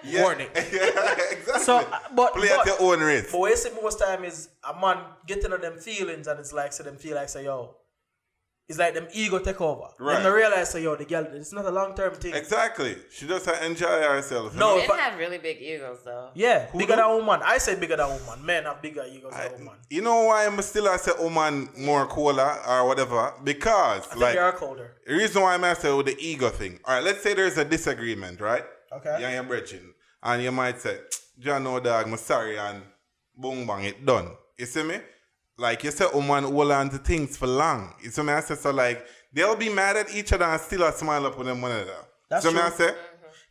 Yeah. Warning. Yeah, exactly. So, play at your own risk. But what you see most time is a man getting on them feelings and it's like, so them feel like, say, yo, it's like them ego take over. Right. And they realize, say, yo, the girl, it's not a long-term thing. Exactly. She just enjoy herself. No, men have really big egos, though. Yeah, bigger than woman. I say bigger than woman. Men have bigger egos than woman. You know why I'm still I say woman more colder or whatever? Because I think they are colder. The reason why I'm saying with the ego thing. All right, let's say there's a disagreement, right? Okay. You're bridging. And you might say, John, no dog, I'm sorry, and boom, bang, it done. You see me? Like you say, woman hold on to things for long. You see me? I say, so like, they'll be mad at each other and still a smile up with them one another. That's true. Me I say?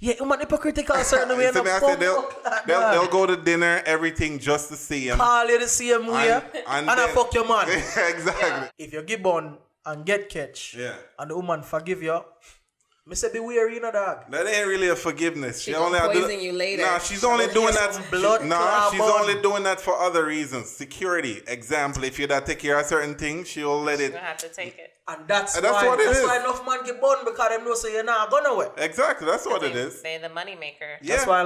Yeah, woman hypocritical a certain way. They'll go to dinner, everything just to see him. Call you to see him and I fuck your man. Exactly. If you give on and get catch, and the woman forgive you, me say be wary, you know, dog. That ain't really a forgiveness. She only poison you later. Nah, she's only doing that. She's only doing that for other reasons. Security. Example, if you don't take care of certain things, she'll let it. She's gonna have to take it. And that's why enough man get born because them know say you're not going nowhere. Exactly, that's what it is. They're the money maker. Yeah, that's why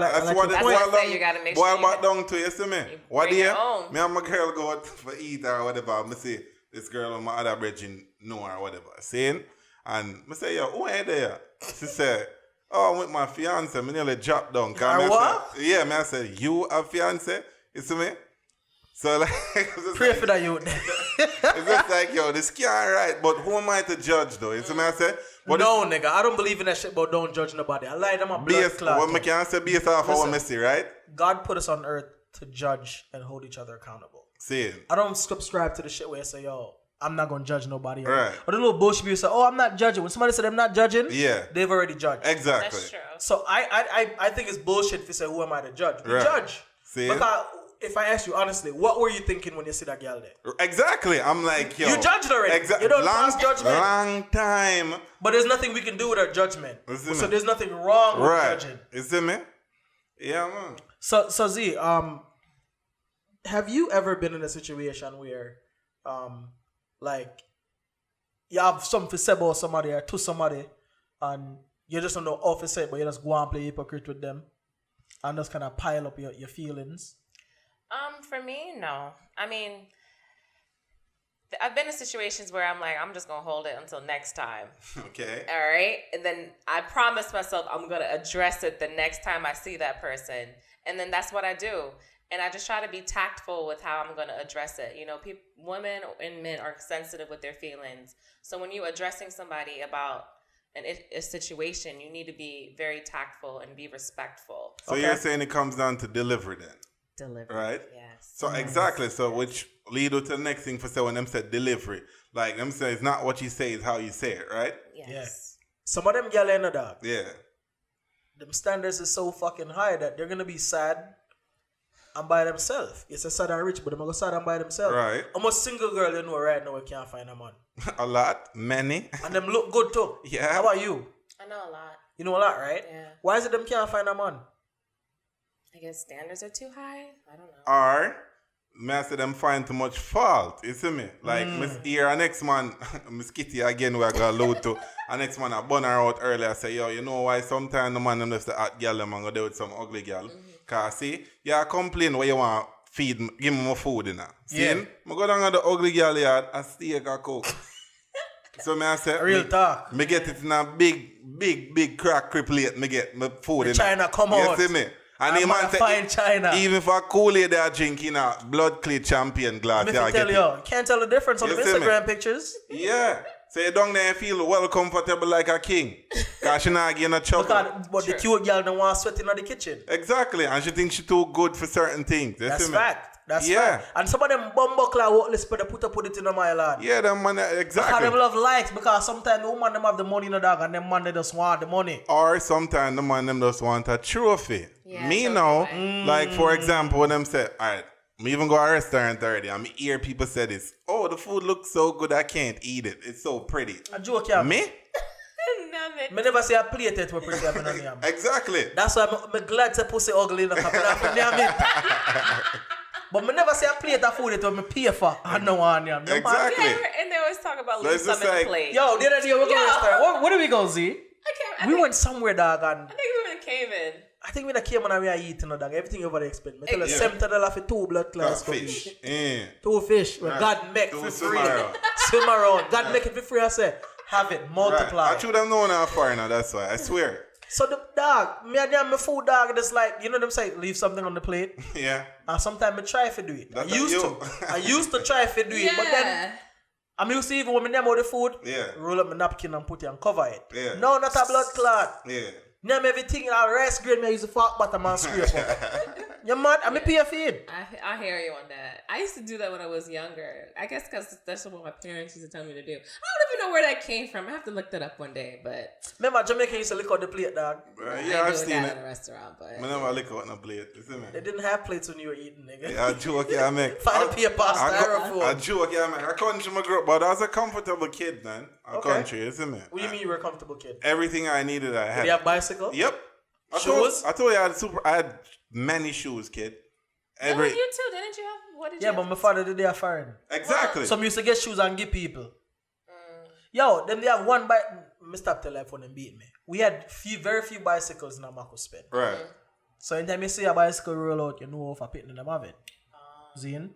you gotta make sure. Boil back down to you, see me. What do you? Me and my girl go out for eat or whatever. Me see this girl on my other bridging know or whatever. Saying, and me say, yo, who ain't there? She said, oh, I'm with my fiance. Me nearly dropped down. What? Yeah, me I said, you a fiance? You see me? So like, pray for that you. It's just like, yo, this can't right, but who am I to judge though? You see me I say? But no, nigga, I don't believe in that shit about don't judge nobody. I lie them a blood clot. What me can say based off what me see, right? God put us on earth to judge and hold each other accountable. See it. I don't subscribe to the shit where you say, yo, I'm not gonna judge nobody. Right. Or the little bullshit people say, oh, I'm not judging. When somebody said I'm not judging, they've already judged. Exactly. That's true. So I think it's bullshit if you say, who am I to judge? We judge. See because if I ask you honestly, what were you thinking when you see that girl there? Exactly. I'm like, yo. You judged already. Exactly. You don't pass judgment. Long time. But there's nothing we can do with our judgment. So there's nothing wrong with judging. You see me? Yeah, man. So Z, have you ever been in a situation where like you have something to say about somebody or to somebody and you just don't know how to say it, but you just go and play hypocrite with them and just kind of pile up your feelings? For me, no. I mean, I've been in situations where I'm like, I'm just going to hold it until next time. Okay. All right? And then I promise myself I'm going to address it the next time I see that person. And then that's what I do. And I just try to be tactful with how I'm going to address it. You know, women and men are sensitive with their feelings. So when you're addressing somebody about a situation, you need to be very tactful and be respectful. So you're saying it comes down to delivery then? Delivery. Right? Yes. So exactly. So which lead to the next thing for say when them said delivery. Like them say it's not what you say, it's how you say it, right? Yes. Yeah. Some of them gyal in the dog. Yeah. Them standards is so fucking high that they're gonna be sad and by themselves. Yes, they're sad and rich, but they're gonna go sad and by themselves. Right. Almost single girl you know right now we can't find a man. A lot. Many. And them look good too. Yeah. How about you? I know a lot. You know a lot, right? Yeah. Why is it them can't find a man? I guess standards are too high. I don't know. Or may I say them find too much fault. You see me? Like Miss here an next man, Miss Kitty again we are gonna load to. An next man I bun her out earlier. I say, yo, you know why sometimes the man them just the hot girl them and go there with some ugly girl. Cause see, you complain where you want feed me, give me more food in her. See? Yeah. I go down to the ugly girl yard and steak and coke. So me I say Real talk. Me get it in a big crack plate. Me get my food The in China come you out. see me? And the man say, fine China. even for Kool-Aid they are drinking a blood clear champion glass. Let Yeah, me tell you, can't tell the difference on You the see me? Instagram pictures. Yeah. So you down there and feel well comfortable like a king. Cause she not getting a chocolate. But the cute girl don't want to sweat in the kitchen. Exactly. And she thinks she too good for certain things. You That's see me? fact. That's Yeah. fact. And some of them bumbuckler won't listen, but they put it in my lad. Yeah, them man, Because exactly. them love likes, because sometimes the woman them have the money in the dog and them man they just want the money. Or sometimes the man them just want a trophy. Yeah, Me trophy now, wife. like for example, when them say, alright, me even go to a restaurant already and me hear people say this, oh, the food looks so good I can't eat it. It's so pretty. A joke, yeah. Me? Love Me never say a plate it with pretty up in the yam. Exactly. That's why I'm glad to pussy ugly in the cup. But me never say a plate of food it when me pay for. I know one yam. You Exactly. Yeah, and they always talk about So leaving it's just some in like- the plate. Yo, the other day we go to a restaurant. Where did we go, Z? I We went somewhere, dog, and think we were in Cayman. I think when I came and we are eating, dog, everything over the expense. Me tell you, Yeah. $70 for 2 blood class. Fish. Yeah. 2 fish. Well, Right. God make Two for swim free. around. Swim around. God make it for free, I say. Have it. Multiply. Right. I should have known how far now, that's why. I swear. So the dog, me and them, my food dog, just like, you know them say, leave something on the plate. Yeah. And sometimes I try to do it. That's I used you. to. I used to try to do it. But then, I'm used to even when I name out the food, Yeah. roll up my napkin and put it and cover it. Yeah. No, not a blood clot. Yeah. Name everything in a rice grain, I use the fork bottom and scrape up. You mad? I'm a pay for it. I hear you on that. I used to do that when I was younger. I guess because that's what my parents used to tell me to do. I don't even know where that came from. I have to look that up one day, but Remember, Jamaica used to lick out the plate, dog. Yeah, I I've ain't doing seen that it. in a restaurant. But I never lick out on a plate. You see me? They didn't have plates when you were eating, nigga. Yeah, I joke, yeah, I make. Find a paper, styrofoam. I joke, yeah, man. I country my group, but I was a comfortable kid, man. A Okay. country, you see me? What do you mean you were a comfortable kid? Everything I needed, I had. Did you have bicycle? Yep. Shoes? I told you I had many shoes, kid. you too, didn't you have? What did Yeah, you but have? my father did their foreign. Exactly. Some used to get shoes and give people. Yo, then they have one bike. Me stop till life when they beat me. We had very few bicycles in Marcus spend. Right. So anytime you see a bicycle roll out, you know if a pitting them have it. Zine.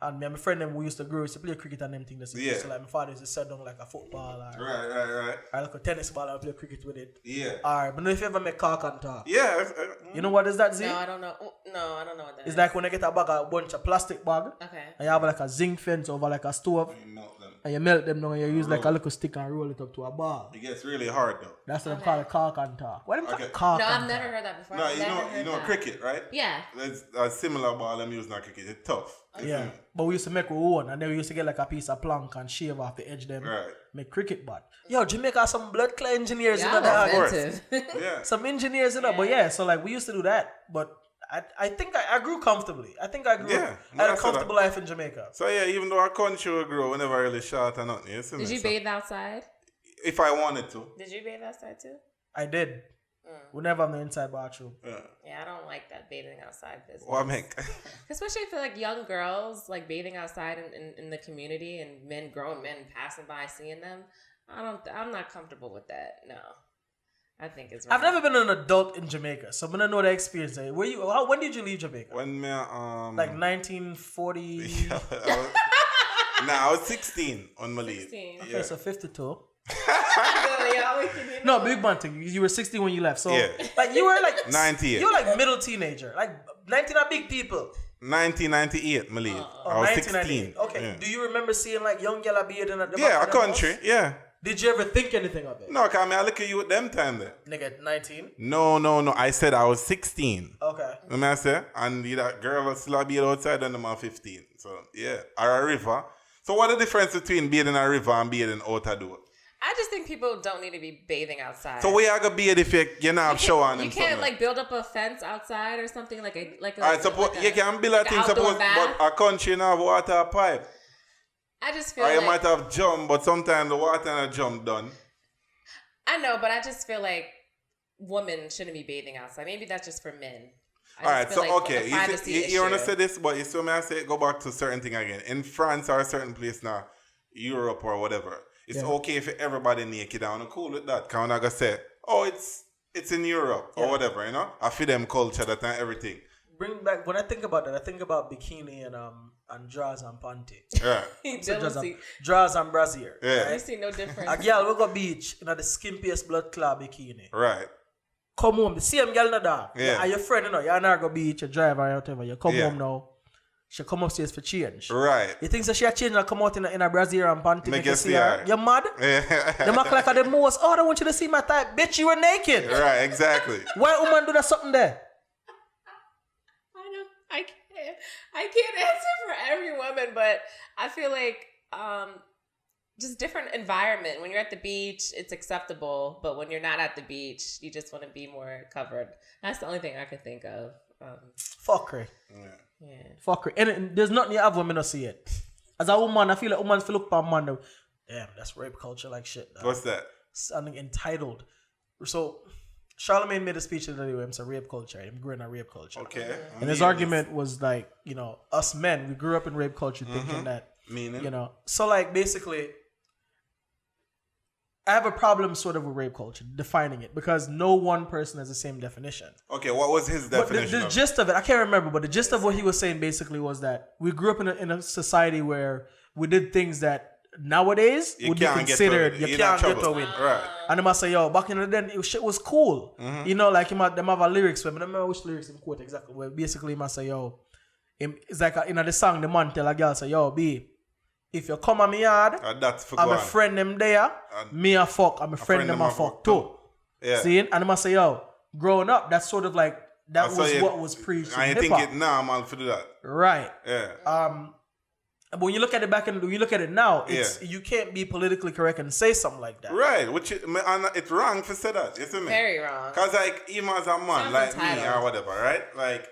And me and my friend them we used to play cricket and them things. Yeah. So like my father used to set down like a football or Right. like a tennis ball and play cricket with it. Yeah. Alright, but know if you ever make cock and talk. Yeah. You know what is that, Z? No, I don't know. No, I don't know what that It's is. like when I get a bag, a bunch of plastic bag, Okay. and you have like a zinc fence over like a stove, Melt them. and you melt them down and you use like a little stick and roll it up to a ball. It gets really hard though. That's what they call a cock and talk. Why them call Okay. it cock No, and I've never talk? heard that before. No, I've never heard you know that. cricket, right? Yeah. There's a similar ball I'm using on cricket. It's tough. You Yeah, see me? but we used to make our own, and then we used to get like a piece of plank and shave off the edge them, Right. make cricket bat. Yo, Jamaica has some blood clot engineers in Yeah, the dog. course. inventive. Yeah. Some engineers in it, but yeah, so like we used to do that. But I think I grew comfortably. I think I grew. Yeah, I had a that's comfortable life in Jamaica. So yeah, even though our country will grow, we never really shot or nothing. You see me? Did you So bathe outside? if I wanted to. Did you bathe outside too? I did. We never have no inside bathroom. Yeah. Yeah, I don't like that bathing outside business. Well, I make. Especially for like young girls, like bathing outside in the community and grown men passing by seeing them. I'm not comfortable with that. No, I think it's. I've never been an adult in Jamaica, so I'm gonna know the experience. When did you leave Jamaica? When me Like 1940. I was 16 on my leave. 16. Okay, Yeah. so 52. Yeah, No, big bunting. You were 16 when you left, so Yeah. like you were like 90. You were like middle teenager, like 19 are big people. 1998, I believe. I was 16. Okay. Yeah. Do you remember seeing like young girl bearding at the back of a country, house? yeah. Did you ever think anything of it? No, because I look at you at them time there. Nigga, 19? No. I said I was 16. Okay. You know what I say? And that girl was still beard outside and I'm 15. So, yeah. Or a river. So, what the difference between bearding a river and bearding out a door? I just think people don't need to be bathing outside. So where you gonna bathe if you're not shower on them? You can't like build up a fence outside or something like a Alright, suppose you can build a thing, suppose, but a country now have water pipe. I just feel or like you might have jump, but sometimes the water and a jump done. I know, but I just feel like women shouldn't be bathing outside. Maybe that's just for men. Alright, so like okay, you want to say this, but you still may say go back to certain thing again. In France or a certain place now, Europe or whatever. It's okay if everybody naked. I'm cool with that. Because I'm not going to say, oh, it's in Europe or whatever, you know? I feel them culture, that and everything. Bring back, when I think about that, I think about bikini and drawers and panty. Yeah. So drawers and brassiere. Yeah. Right? You see no difference. A girl will go beach in the skimpiest blood clot bikini. Right. Come home, the same girl in the dark. Yeah. And your friend, you know, you're not go beach, you drive or whatever. You come home now. She come upstairs for change. Right. You think so she a change and come out in a brassiere and panty make you see her? You're mad? Yeah. Them act like the most, oh, I don't want you to see my type. Bitch, you were naked. Right, exactly. Why woman do that something there? I can't answer for every woman, but I feel like just different environment. When you're at the beach, it's acceptable, but when you're not at the beach, you just want to be more covered. That's the only thing I can think of. Fuckery. Yeah. Fuckery. And there's nothing you have women to see it. As a woman, I feel like women feel look for a man. Damn, that's rape culture like shit. What's that? Sounding entitled. So, Charlemagne made a speech the other day where it's a rape culture. I'm growing a rape culture. Okay. And his argument was like, you know, us men, we grew up in rape culture thinking that, meaning, you know, so like basically, I have a problem sort of with rape culture, defining it, because no one person has the same definition. Okay, what was his definition? The gist of it, I can't remember, but the gist of what he was saying basically was that we grew up in a society where we did things that nowadays would be considered, you can't get to it. Right. And they must say, yo, back in the day, shit was cool. You know, like, them have a lyrics, but I don't remember which lyrics in quote exactly, where basically he must say, yo, it's like, in the song, the man tell a girl, say, yo, B, if you come on my yard, I'm a friend them there, me a fuck, I'm a friend them a fuck too. Yeah. See? And I must say, yo, growing up, that's sort of like, that was what was preached I in think hip-hop. it normal to do that. Right. Yeah. But when you look at it back and when you look at it now, it's you can't be politically correct and say something like that. Right. Which it's wrong to say that. You see me? Very wrong. Because like even as a man like me or whatever, right? Like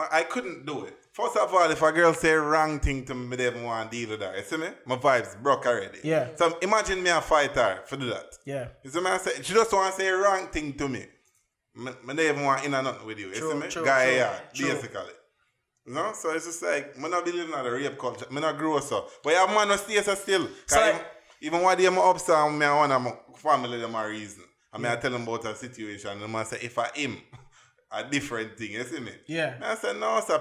I couldn't do it. First of all, if a girl say wrong thing to me, they even want to deal with that. You see me? My vibes broke already. Yeah. So imagine me a fighter for do that. Yeah. You see me? I say, she just want to say wrong thing to me. I don't even want in and nothing with you. You see me? Basically. You know? So it's just like, I'm not believing in the rape culture. I'm not grow so. But yeah, man, stays still. So even when they're upstairs, I want my family them a reason. I tell them about a situation. And I say, if I him, a different thing. You see me? Yeah. I said, no, sir.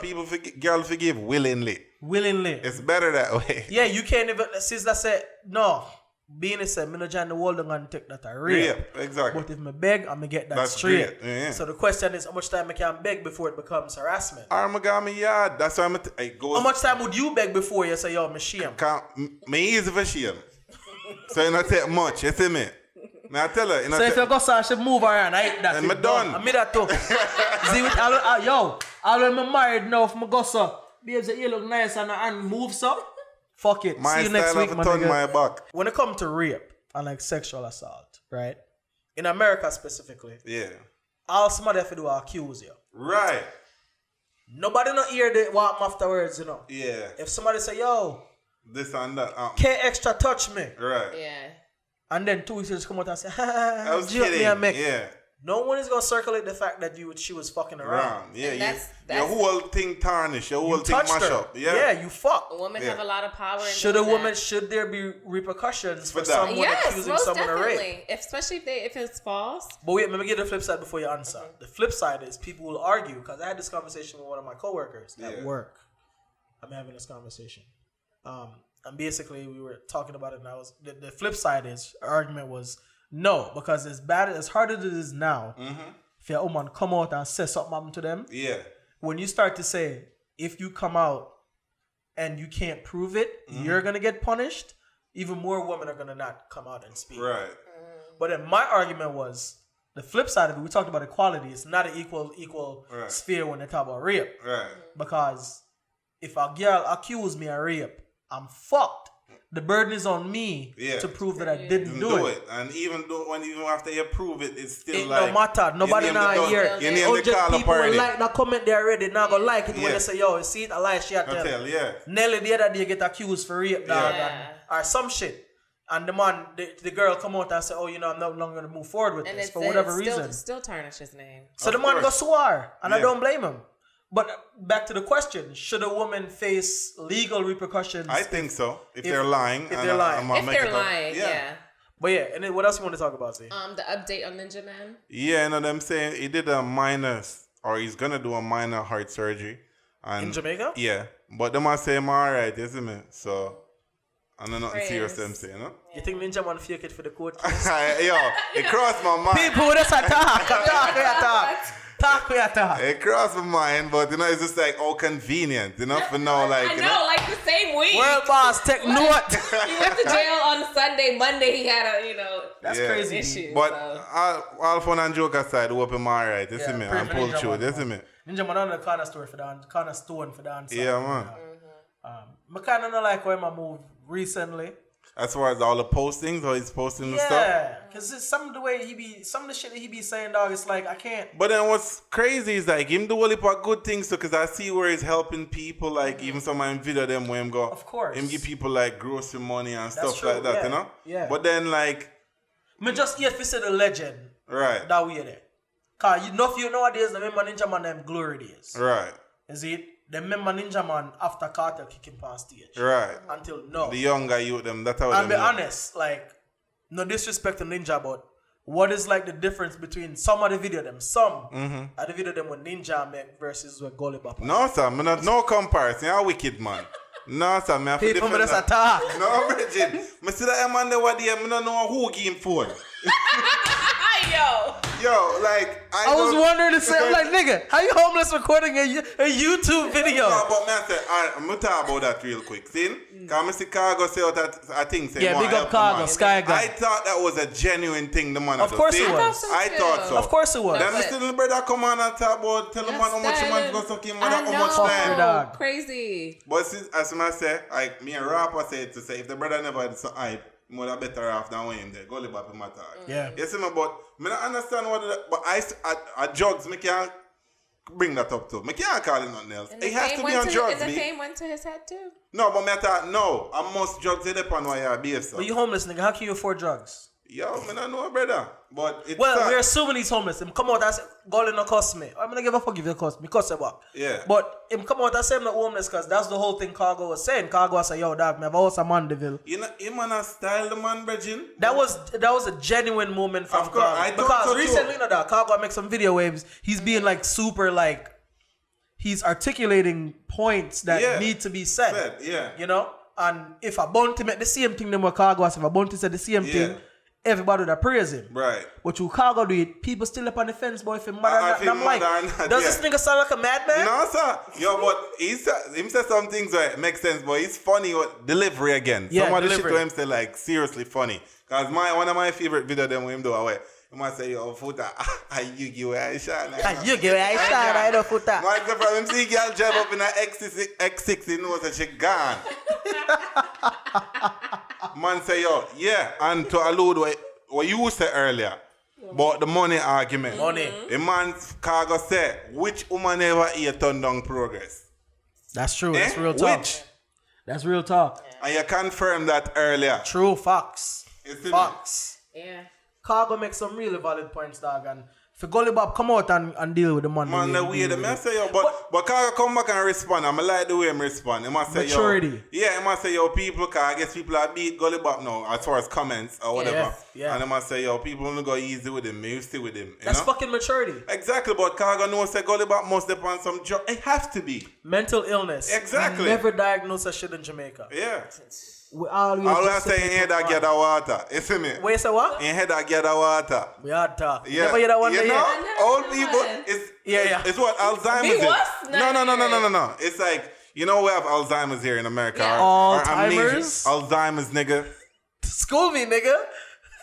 Girls forgive willingly. Willingly. It's better that way. Yeah, you can't even, sister said, no. Being said, I'm not trying to hold on and take that a rape. Exactly. But if I beg, I'm going to get that straight. Yeah. So the question is, how much time I can beg before it becomes harassment? I'm going to yard. That's why I'm how much time would you beg before you say, yo, I'm shame? Me easy for shame. So you not take much, you see me? I tell her. So if you go, I should move around. I hate that. I'm done. I'm that too. See, yo, I'm married now. If I go, so, babes, you look nice and move so. Fuck it. My see you next week, man. My back. When it comes to rape and like sexual assault, right? In America specifically, all somebody have to do is accuse you. Right. Nobody not hear what afterwards, you know. Yeah. If somebody say, yo, this and that, can't extra touch me. Right. Yeah. And then 2 weeks just come out and say, I was kidding. Yeah. No one is gonna circulate the fact that she was fucking around. Yeah, your whole thing tarnished, your whole thing mash up. Yeah, you fuck. Women have a lot of power. Should there be repercussions for someone accusing someone of rape? Especially if it's false. But wait, let me get the flip side before you answer. The flip side is people will argue, because I had this conversation with one of my coworkers at work. I'm having this conversation. And basically we were talking about it, and I was the flip side is our argument was no, because as hard as it is now, if your woman come out and say something to them, when you start to say if you come out and you can't prove it, you're going to get punished. Even more women are going to not come out and speak. Right. But then my argument was, the flip side of it, we talked about equality. It's not an equal sphere when they talk about rape. Right. Because if a girl accuse me of rape, I'm fucked. The burden is on me to prove that I didn't do it. And even though even after you prove it, it's still it like... no matter. Nobody now here. You name the call people party. will like that comment there already. Not gonna like it when they say, yo, see it, a lie, she a tell. Nelly the other day get accused for rape, dog, or some shit. And the man, the girl come out and say, oh, you know, I'm no longer going to move forward with this for whatever reason. Still tarnish his name. So the man got swore, and I don't blame him. But back to the question, should a woman face legal repercussions? I think so. If they're lying. If they're lying. If they're lying, yeah. But yeah, and then what else you want to talk about, Z? The update on Ninja Man. Yeah, you know them saying he did a minor, or he's going to do a minor heart surgery. And in Jamaica? Yeah. But the man say I'm all right, isn't it? So... And I'm nothing serious them say, you know? You think Ninja Man fake it for the court? Yo, it crossed my mind. People with us talk. It crossed my mind, but you know, it's just like all convenient, you know, for now, like. I know, like the same week. World boss, take note. He went to jail on Sunday. Monday, he had that's crazy. Issue, but all fun and joke aside, hope him all right, you see me? And pull through, you see me? Ninja Man on the cornerstone for the answer. Yeah, man. I kind of not like how I move recently. As far as all the postings, or he's posting the stuff? Yeah, because some of the shit that he be saying, dog, it's like, I can't. But then what's crazy is like, him do a heap of good things, because I see where he's helping people, like even some of him video them where him go. Of course. Him give people like grocery money and stuff like that, you know? Yeah. But then like. Me just if you say the legend. Right. That way there. Because you nowadays, the remember Ninja Man them glory days. Right. Is it? They remember Ninja Man after Carter kicking past stage. Right. Until now. The younger youth, them, that's how and be honest, like, no disrespect to Ninja, but what is like the difference between some of the video them, of the video them with Ninja make versus with Dillepow? No, sir, no comparison. You're a wicked man. No, sir, I feel people just attack. No, Bridget. I see that man there, what I don't know who give him phone. Yo, like I was wondering the same. Like, nigga, how you homeless recording a YouTube video? No, but man, I'm gonna talk about that real quick. See, because I see Cargo say out that I think say big up Cargo, Sky Guy. I thought that was a genuine thing. The man, of course it was. I thought so. Of course it was. Then my little brother come on and talk about tell the man how much the man go suck him, how much time. Dog. Crazy. But as I say, like me and Rapper said to say if the brother never had some hype. More better off than when him there. Go live up in my tag. Yeah. You see me, but I don't understand but I drugs, I can't bring that up too. I can't call it nothing else. It has to be on drugs. And the fame went to his head too. No, but I thought, no. I must drugs it upon why you're based on. But you homeless, nigga. How can you afford drugs? Yo, I don't know, brother. But it's we're assuming he's homeless. Him come out and say, "Golly, no cost me." I'm gonna give a fuck if it cost me. Cost about. Yeah. But him come out and say I'm not homeless because that's the whole thing Cargo was saying. Cargo was saying, "Yo, dog, me have a house in Mandeville." You know, him and a style the man, Bridget. That was a genuine moment from of course, Cargo. Because recently, you know that Cargo make some video waves. He's being like super like, he's articulating points that need to be said. Yeah. You know, and if a bounty make the same thing, then what Cargo has, if a bounty said the same thing. Everybody that praise him. Right. But you Cargo do it, people still up on the fence, boy, if him mad or not. Does this nigga sound like a madman? No, sir. Yo, but he said some things that make sense, but he's funny with delivery again. Yeah, some of the delivery. shit to him say like seriously funny. Cause one of my favorite videos them with him do away. You must say, yo, Futa, you give away a shot. You give away a shot, I know, Futa. My from him see girl drive up in a X6, he knows that she gone. Man say, yo, yeah, and to allude what you said earlier about the money argument. Money. The man Cargo said, which woman ever here turn down progress? That's true. That's real talk. Which? That's real talk. And you confirmed that earlier. True. Facts. Facts. Yeah. Cargo makes some really valid points, dog. And for Dillepow, come out and deal with the money. Man, the way them, I say, yo, but Cargo come back and respond. I like the way him respond. He must say, maturity. Yo, he must say, yo, people, cause I guess people are beat Dillepow now, as far as comments or whatever. Yeah. And he must say, yo, people don't go easy with him, you stay with him. That's fucking maturity. Exactly, but Cargo knows that Dillepow must depend on some job. It has to be. Mental illness. Exactly. We never diagnose that shit in Jamaica. Yeah. We always I say in head I get the water. You see me? Wait, say what? In head I get the water. Yawd Talk. Yeah. Never hear that one you day know, yet? old people, it's what Alzheimer's is. No. It's like, you know we have Alzheimer's here in America. Yeah. Or Alzheimer's? Alzheimer's, nigga. School me, nigga.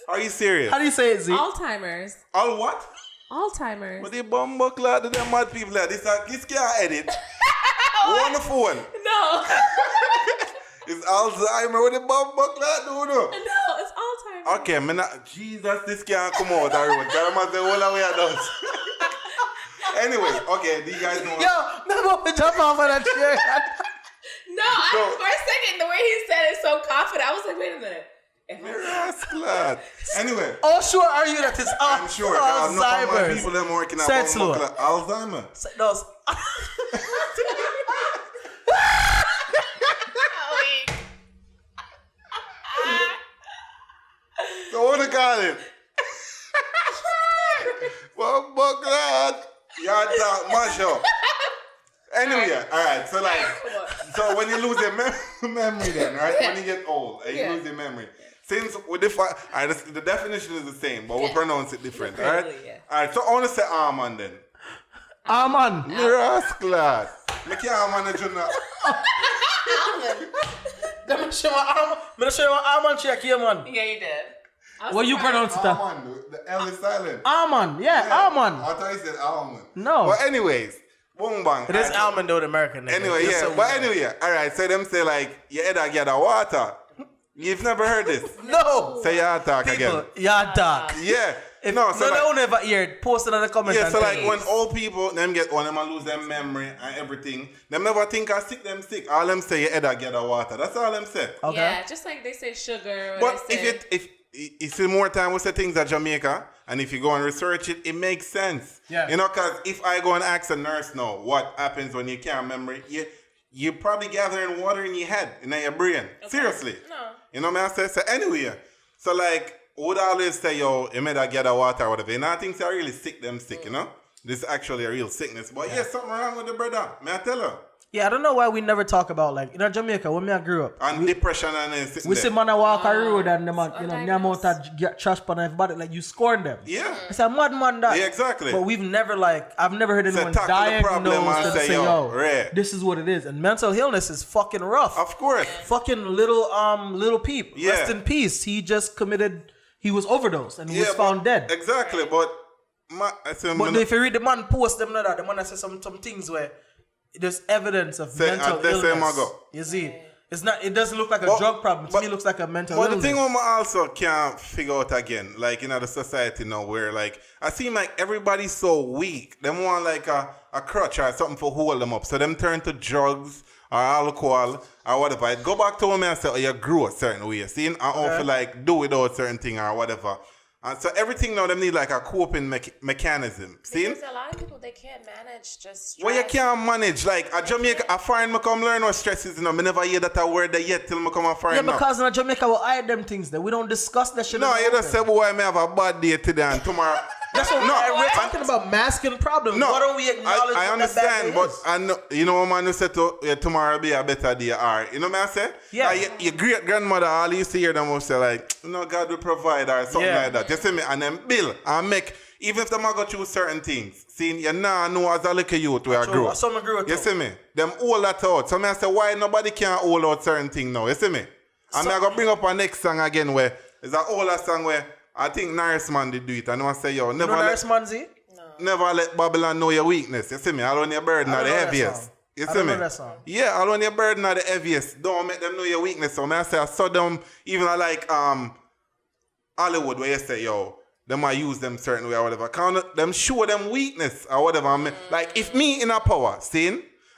Are you serious? How do you say it, Z? Alzheimer's. All what? Alzheimer's. What the bumbo clad to them mad people like this can't edit. On the phone. No. It's Alzheimer with the bumbo clad, no. No, it's Alzheimer's. Okay, man, Jesus, this can't come out. I must say, all the way I done. Anyway, okay, do you guys know? Yo, never put jump off of that chair. For a second, the way he said it so confident, I was like, wait a minute. Rascal. Anyway. Oh, sure are you that it's I'm sure. I'm not my Alzheimer's. people that are working at Alzheimer. No. So what do you call it? Bumbo clad. Yawd Talk, mash up. Anyway, alright, so so when you lose your memory then, right? When you get old and you lose your memory. Since we define, the definition is the same, but we pronounce it different, alright? Alright, so I want to say almond then. Almond. Rascal. I can't manage you now. Let me show my almond check here, man. Yeah, you did. What you pronounce it? Almond, the L is silent. Almond, yeah, almond. I thought you said almond. No. But anyways, boom bang. It is almond though, the American name. Anyway, yeah. So but anyway, alright, so them say like, you either get a water. You've never heard this? No. Say Yawd Talk again. Yawd Talk. Yeah. So they don't ever hear it. Post it in the comments. Yeah, so like when old people, them get one, them lose their memory and everything, them never think I sick. All them say, you either get a water. That's all them say. Okay. Yeah, just like they say sugar. Or But they say, if you see more time we say things at Jamaica, and if you go and research it, it makes sense. Yeah. You know, because if I go and ask a nurse now what happens when you can't remember, you probably gathering water in your head, in your brain. Okay. Seriously. No. You know what I say? So anyway, so like, would always say, yo, you made a get a water or whatever. You know, I think they're really sick, you know? This is actually a real sickness. But yeah, something wrong with the brother. May I tell her? Yeah, I don't know why we never talk about, like, in Jamaica, when I grew up. And depression and everything. We see man walk a road and them, you know, them out of trash pan everybody, like, you scorn them. Yeah. It's a madman that. Yeah, exactly. But we've never, like, I've never heard anyone diagnosed and say, yo, right. this is what it is. And mental illness is fucking rough. Of course. Fucking little peep. Yeah. Rest in peace. He just he was overdosed and he was found dead. Exactly, but if you read the man post them the man says some things where there's evidence of mental illness. You see, it's not. It doesn't look like a drug problem. To me, it looks like a mental illness. But the thing I also can't figure out again, like in the society now, where like I seem like everybody's so weak. Them want like a crutch or something for hold them up, so them turn to drugs or alcohol or whatever. I go back to home and say, oh, you grew a certain way. See, I don't feel like do without certain thing or whatever. And so everything now them need like a coping mechanism. See? Because a lot of people, they can't manage just stress. Well, you can't manage. Like a Jamaica, a foreign me come learn what stress is. You know, me never hear that a word there yet till me come a foreign. Yeah, because in Jamaica we hide them things there. We don't discuss that shit. No, you just say, boy, I may have a bad day today and tomorrow. That's what we're talking about, masking problems. No, why don't we acknowledge I understand, but I know, you know what man who said tomorrow will be a better day, or you know what I say? Yeah. Your great grandmother, all you used to hear them will say like, you know, God will provide or something like that. You see me? And then bill and make, even if them go through certain things, see, you know as a little youth where I grew up. You see me? Them all that out. So I say, why nobody can hold out certain things now? You see me? And I'm going to bring up a next song again where it's an older song where I think Narisman did do it. I know I say, yo, never Narisman, Z? Never let Babylon know your weakness. You see me? All on your burden are the heaviest. You see me? Yeah, all on your burden are the heaviest. Don't make them know your weakness. So I say, I saw them, even like Hollywood, where you say, yo, them might use them certain way or whatever. Them show them weakness or whatever. Like, if me in a power, see,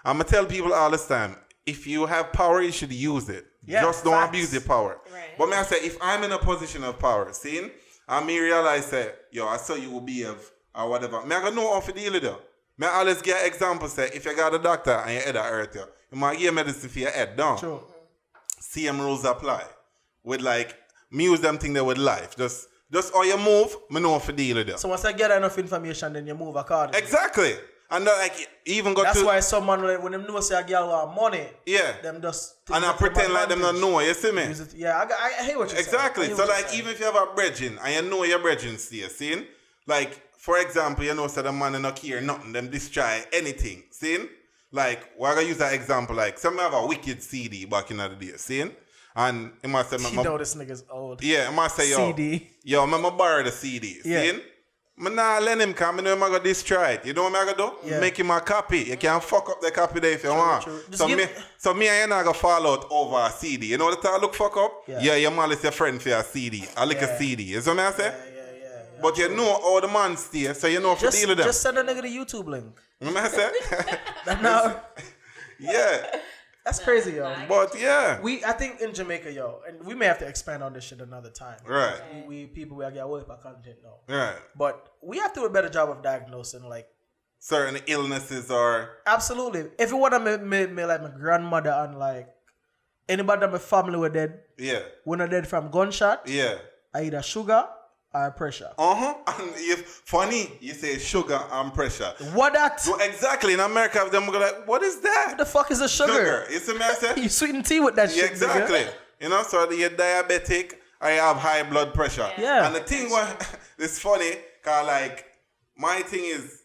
I'm going to tell people all this time, if you have power, you should use it. Yeah, just don't abuse the power. Right. But I say, if I'm in a position of power, see, and me realize say, yo, I saw you will be of or whatever. I got know how to deal with it. I always get example say, if you got a doctor and your head hurt you might give medicine for your head down. True. Same rules apply. With like, me use them thing there with life. Just how you move, I know how to deal with it. So once I get enough information, then you move accordingly. Exactly. And like even got That's to... why someone, like, when them know say a girl want money, them just... And I pretend like them don't know, you see me? Yeah, I hear what you're saying. Exactly. So like even if you have a brethren and you know your brethren still, see? Like, for example, you know, so the man don't care nothing, them destroy anything, see? Like, we're going to use that example, like, some have a wicked CD back in the day, see? And he must say... You know this nigga's old. Yeah, he must say, yo... CD. Yo, I'm going to borrow the CD, see? I'm not let him come, I know I'm going to destroy it. You know what I'm going to do? Yeah. Make him a copy. You can fuck up the copy there if you want. True. So me and you not going to fall out over a CD. You know what I look fuck up? Yeah, your man is your friend for a CD. I like a CD. You see what I'm saying? Yeah. But you know how the man stay, so you know how to deal with them. Just send a nigga the YouTube link. You know what I'm saying? Now, Yeah. that's crazy, yo. But yeah. I think in Jamaica, yo, and we may have to expand on this shit another time. Right. We are get away with content now. Right. But we have to do a better job of diagnosing, like, certain illnesses or... Absolutely. If you want to make like my grandmother and like anybody that my family were dead, when are dead from gunshot, either sugar or pressure. And if funny, you say sugar and pressure. What that? So exactly. In America, them go like, what is that? What the fuck is a sugar? You see me I say? You sweeten tea with that shit, exactly. Nigga. You know, so you're diabetic or you have high blood pressure. Yeah. And the thing was, it's funny, because like, my thing is,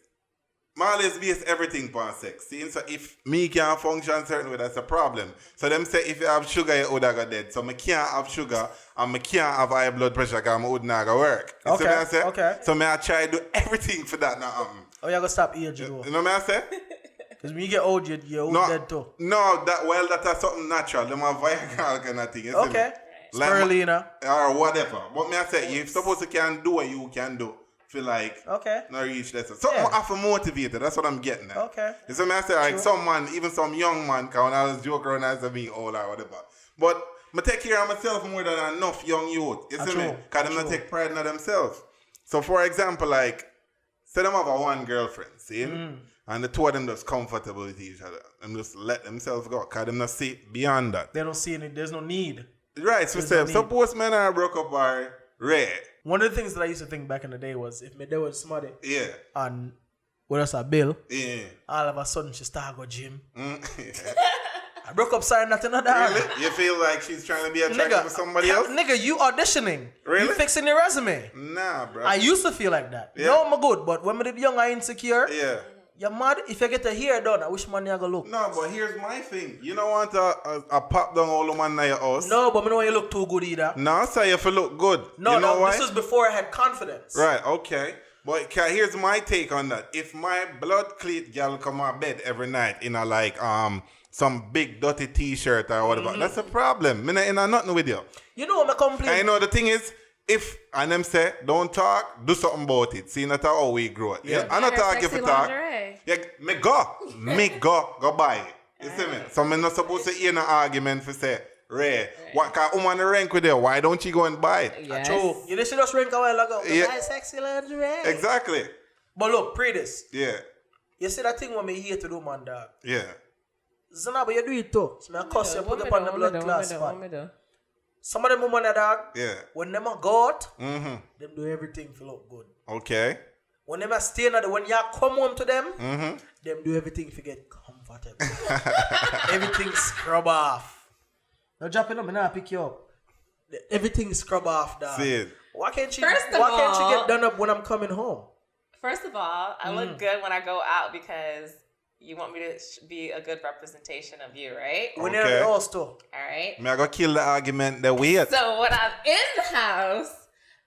my always base everything upon sex. See, so if me can't function certain way, that's a problem. So them say if you have sugar, you would have got dead. So me can't have sugar and me can't have high blood pressure because I would not go work. You see what I say? Okay. So me I try to do everything for that now. Oh, you gotta stop aging. You know what I say? Because when you get old, you're old dead too. No, that's something natural. Them have Viagra kind of thing. You see me? Like spirulina. Or whatever. But me I say, you're supposed to can do what you can do. Feel like not reach that. Something have to motivate. That's what I'm getting at. Okay. You see me I say, like some man, even some young man, because when I was joking around, I said being old or whatever. But I take care of myself more than enough young youth. You see me? Because them not take pride in themselves. So for example, like, say them have a one girlfriend, see? And the two of them just comfortable with each other. And just let themselves go. Because them not see beyond that. They don't see any, there's no need. Right, so suppose men are broke up or rare. One of the things that I used to think back in the day was if me there was somebody and with us a bill, all of a sudden she started go gym. I broke up sorry nothing of that. Really? You feel like she's trying to be attractive for somebody else? Nigga, you auditioning. Really? You fixing your resume. Nah, bro. I used to feel like that. Now I'm good, but when I did young, I insecure. You're mad if you get a hair done. I wish money I go look. No, but here's my thing. You don't want a pop down all the man in your house. No, but I don't want you look too good either. No, I say if you look good. No, you know why? This was before I had confidence. Right, okay. But here's my take on that. If my blood cleat girl come out bed every night in a like some big dirty t-shirt or whatever, that's a problem. Me not nothing with you. You know what my complaint? I know the thing is, if and them say don't talk, do something about it. See, that's how we grow. Yeah, I'm not talking if you talk. Yeah, me go buy it. You see me? So I'm not supposed to hear an argument for say, Ray, what can woman rank with you? Why don't you go and buy it? Yes. True. You didn't see us rank a while ago. Buy sexy lingerie. Exactly. But look, pre this. Yeah. You see that thing when me here to do, man, dog. Yeah. Zana, but you do it too. So I cuss you, put up on the blood class fan. Some of them women, dog. Yeah. When them a go out, them do everything to look good. Okay. When them a stay in when you come home to them, them do everything to get comfortable. Everything scrub off. Now drop it up and I'll pick you up. Everything scrub off, dog. See it. Why can't you get done up when I'm coming home? First of all, I look good when I go out because you want me to be a good representation of you, right? When you're in the house too. All right. I gotta kill the argument that we had. So when I'm in the house,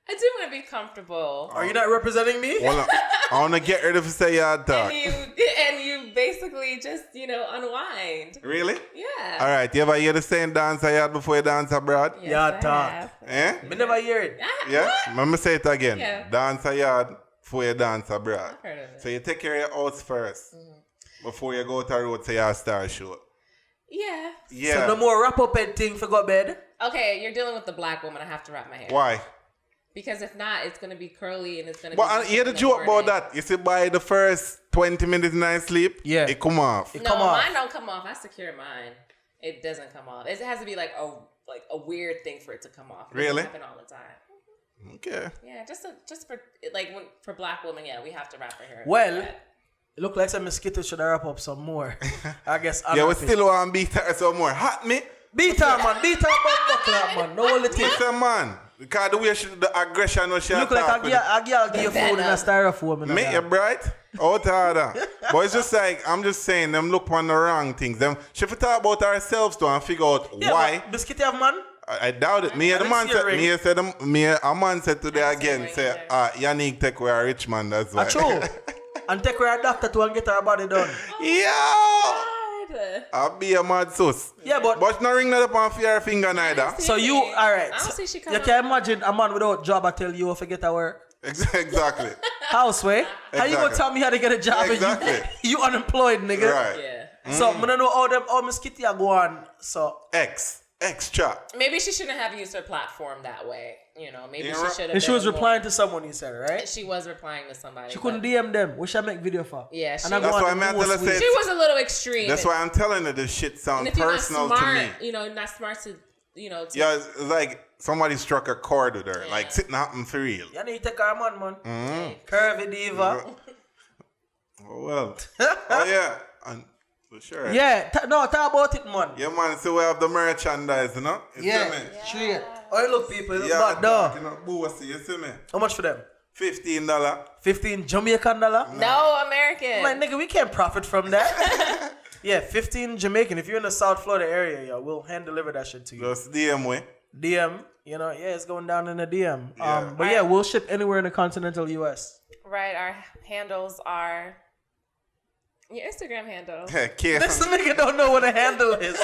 I do want to be comfortable. Are you not representing me? Well, I want to get rid of say Yawd Talk. And you basically just, unwind. Really? Yeah. All right. You ever hear the saying dance a yard before you dance abroad? Yes, Yawd Talk. Eh? Me never hear it. Yeah? Let me say it again. Yeah. Dance a yard before you dance abroad. I've heard of it. So you take care of your house first before you go to the road to your star show. Yeah. Yeah. So no more wrap up head thing for go bed? Okay, you're dealing with the black woman. I have to wrap my hair. Why? Because if not, it's going to be curly and it's going to But be... you hear the joke about that. You see, by the first 20 minutes night sleep, it come off. Mine don't come off. I secure mine. It doesn't come off. It has to be like a weird thing for it to come off. It really? doesn't happen all the time. Okay. Yeah, just for for black women, we have to wrap our hair. Well, It look like some mosquito should wrap up some more. I guess. Yeah, we still want to beat her some more. Hot me. Beat her, man. Beat her, man. No only thing. Listen, man. Because the way the aggression was she look like a girl give you food in a styrofoam. Make you bright? Out harder. But it's just like, I'm just saying, them look on the wrong things. Them, she have to talk about herself to and figure out why. Biscuit have man? I doubt it. Me, the man said, a man said today again, say, Yannick take away a rich man, that's why. True. And take away a doctor to and get her body done. Yeah. I'll be a mad sus. Yeah, but no ring that up on your finger neither. So you, alright. I don't see she you can imagine a man without job I tell you if I get to work. Exactly. House way. Exactly. How you gonna tell me how to get a job exactly. and you unemployed, nigga? Right. Yeah. So I don't know all mosquito are go on. So extra. Maybe she shouldn't have used her platform that way. You know, maybe she should have. And she was replying to someone, you said, right? She was replying to somebody. She couldn't DM them. What should I make video for? Yeah, that's why I'm telling her. She was a little extreme. That's why I'm telling her this shit sounds personal smart, to me. You know, not smart to, you know. Yeah, it's like somebody struck a chord with her, like sitting happen for real. You need to take her man. Curvy diva. Oh, well. Oh yeah. For sure. Yeah, talk about it, man. Yeah, man. So we have the merchandise, you know? You see me? Straight. Oh, you look, people. You look Yeah, bad, dog. you know, bossy, you see me? How much for them? $15. 15 Jamaican dollar? No, American. My nigga, we can't profit from that. Yeah, 15 Jamaican. If you're in the South Florida area, yo, we'll hand deliver that shit to you. Just DM way. DM, you know, yeah, it's going down in the DM. Yeah. But yeah, we'll ship anywhere in the continental US. Right, our handles are your Instagram handle. This nigga don't know what a handle is.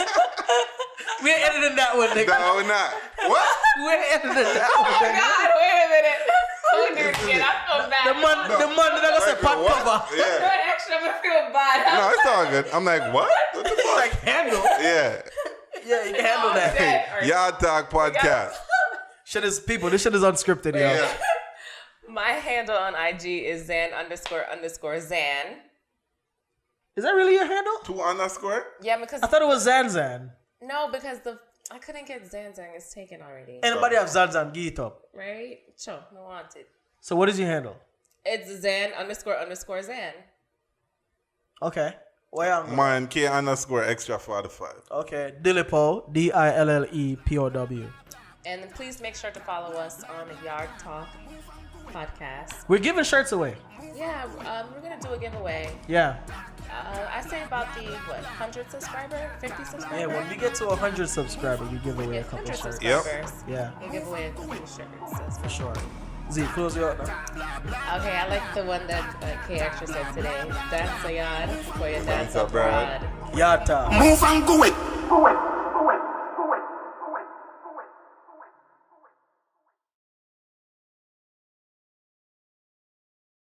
We're editing that one, nigga. No, we're not. What? We're editing that Oh one, my nigga. God, wait a minute. Oh, dude, shit, I feel bad. The man that I said pot cover. Yeah. Extra, I feel bad. No, it's all good. I'm like, what? What the fuck? Like handle? Yeah. Yeah, you can handle that. Okay. Yawd Talk podcast. Shit is people. This shit is unscripted, yo. Yeah. My handle on IG is Zan__Zan. Is that really your handle? 2_. Yeah, because I thought it was Zanzan. no, because I couldn't get Zanzan. It's taken already. Anybody have Zanzan? Give it up. Right? Sure, no wanted. So what is your handle? It's Zan__Zan. Okay. Where Mine K_extra45. Okay. Dillepow. DILLEPOW. And please make sure to follow us on the Yawd Talk podcast. We're giving shirts away. Yeah, we're gonna do a giveaway. Yeah. I say about the 100 subscriber, 50 subscriber. Yeah, when we get to 100 subscribers, we give away a Yeah, couple 100 shirts. subscribers. Yeah, We'll give away a couple shirts. That's for sure. Z, close your up now. Okay, I like the one that K Extra said today. Dance a yard for your dance Dance abroad. abroad. Yawd Talk. Move and go it.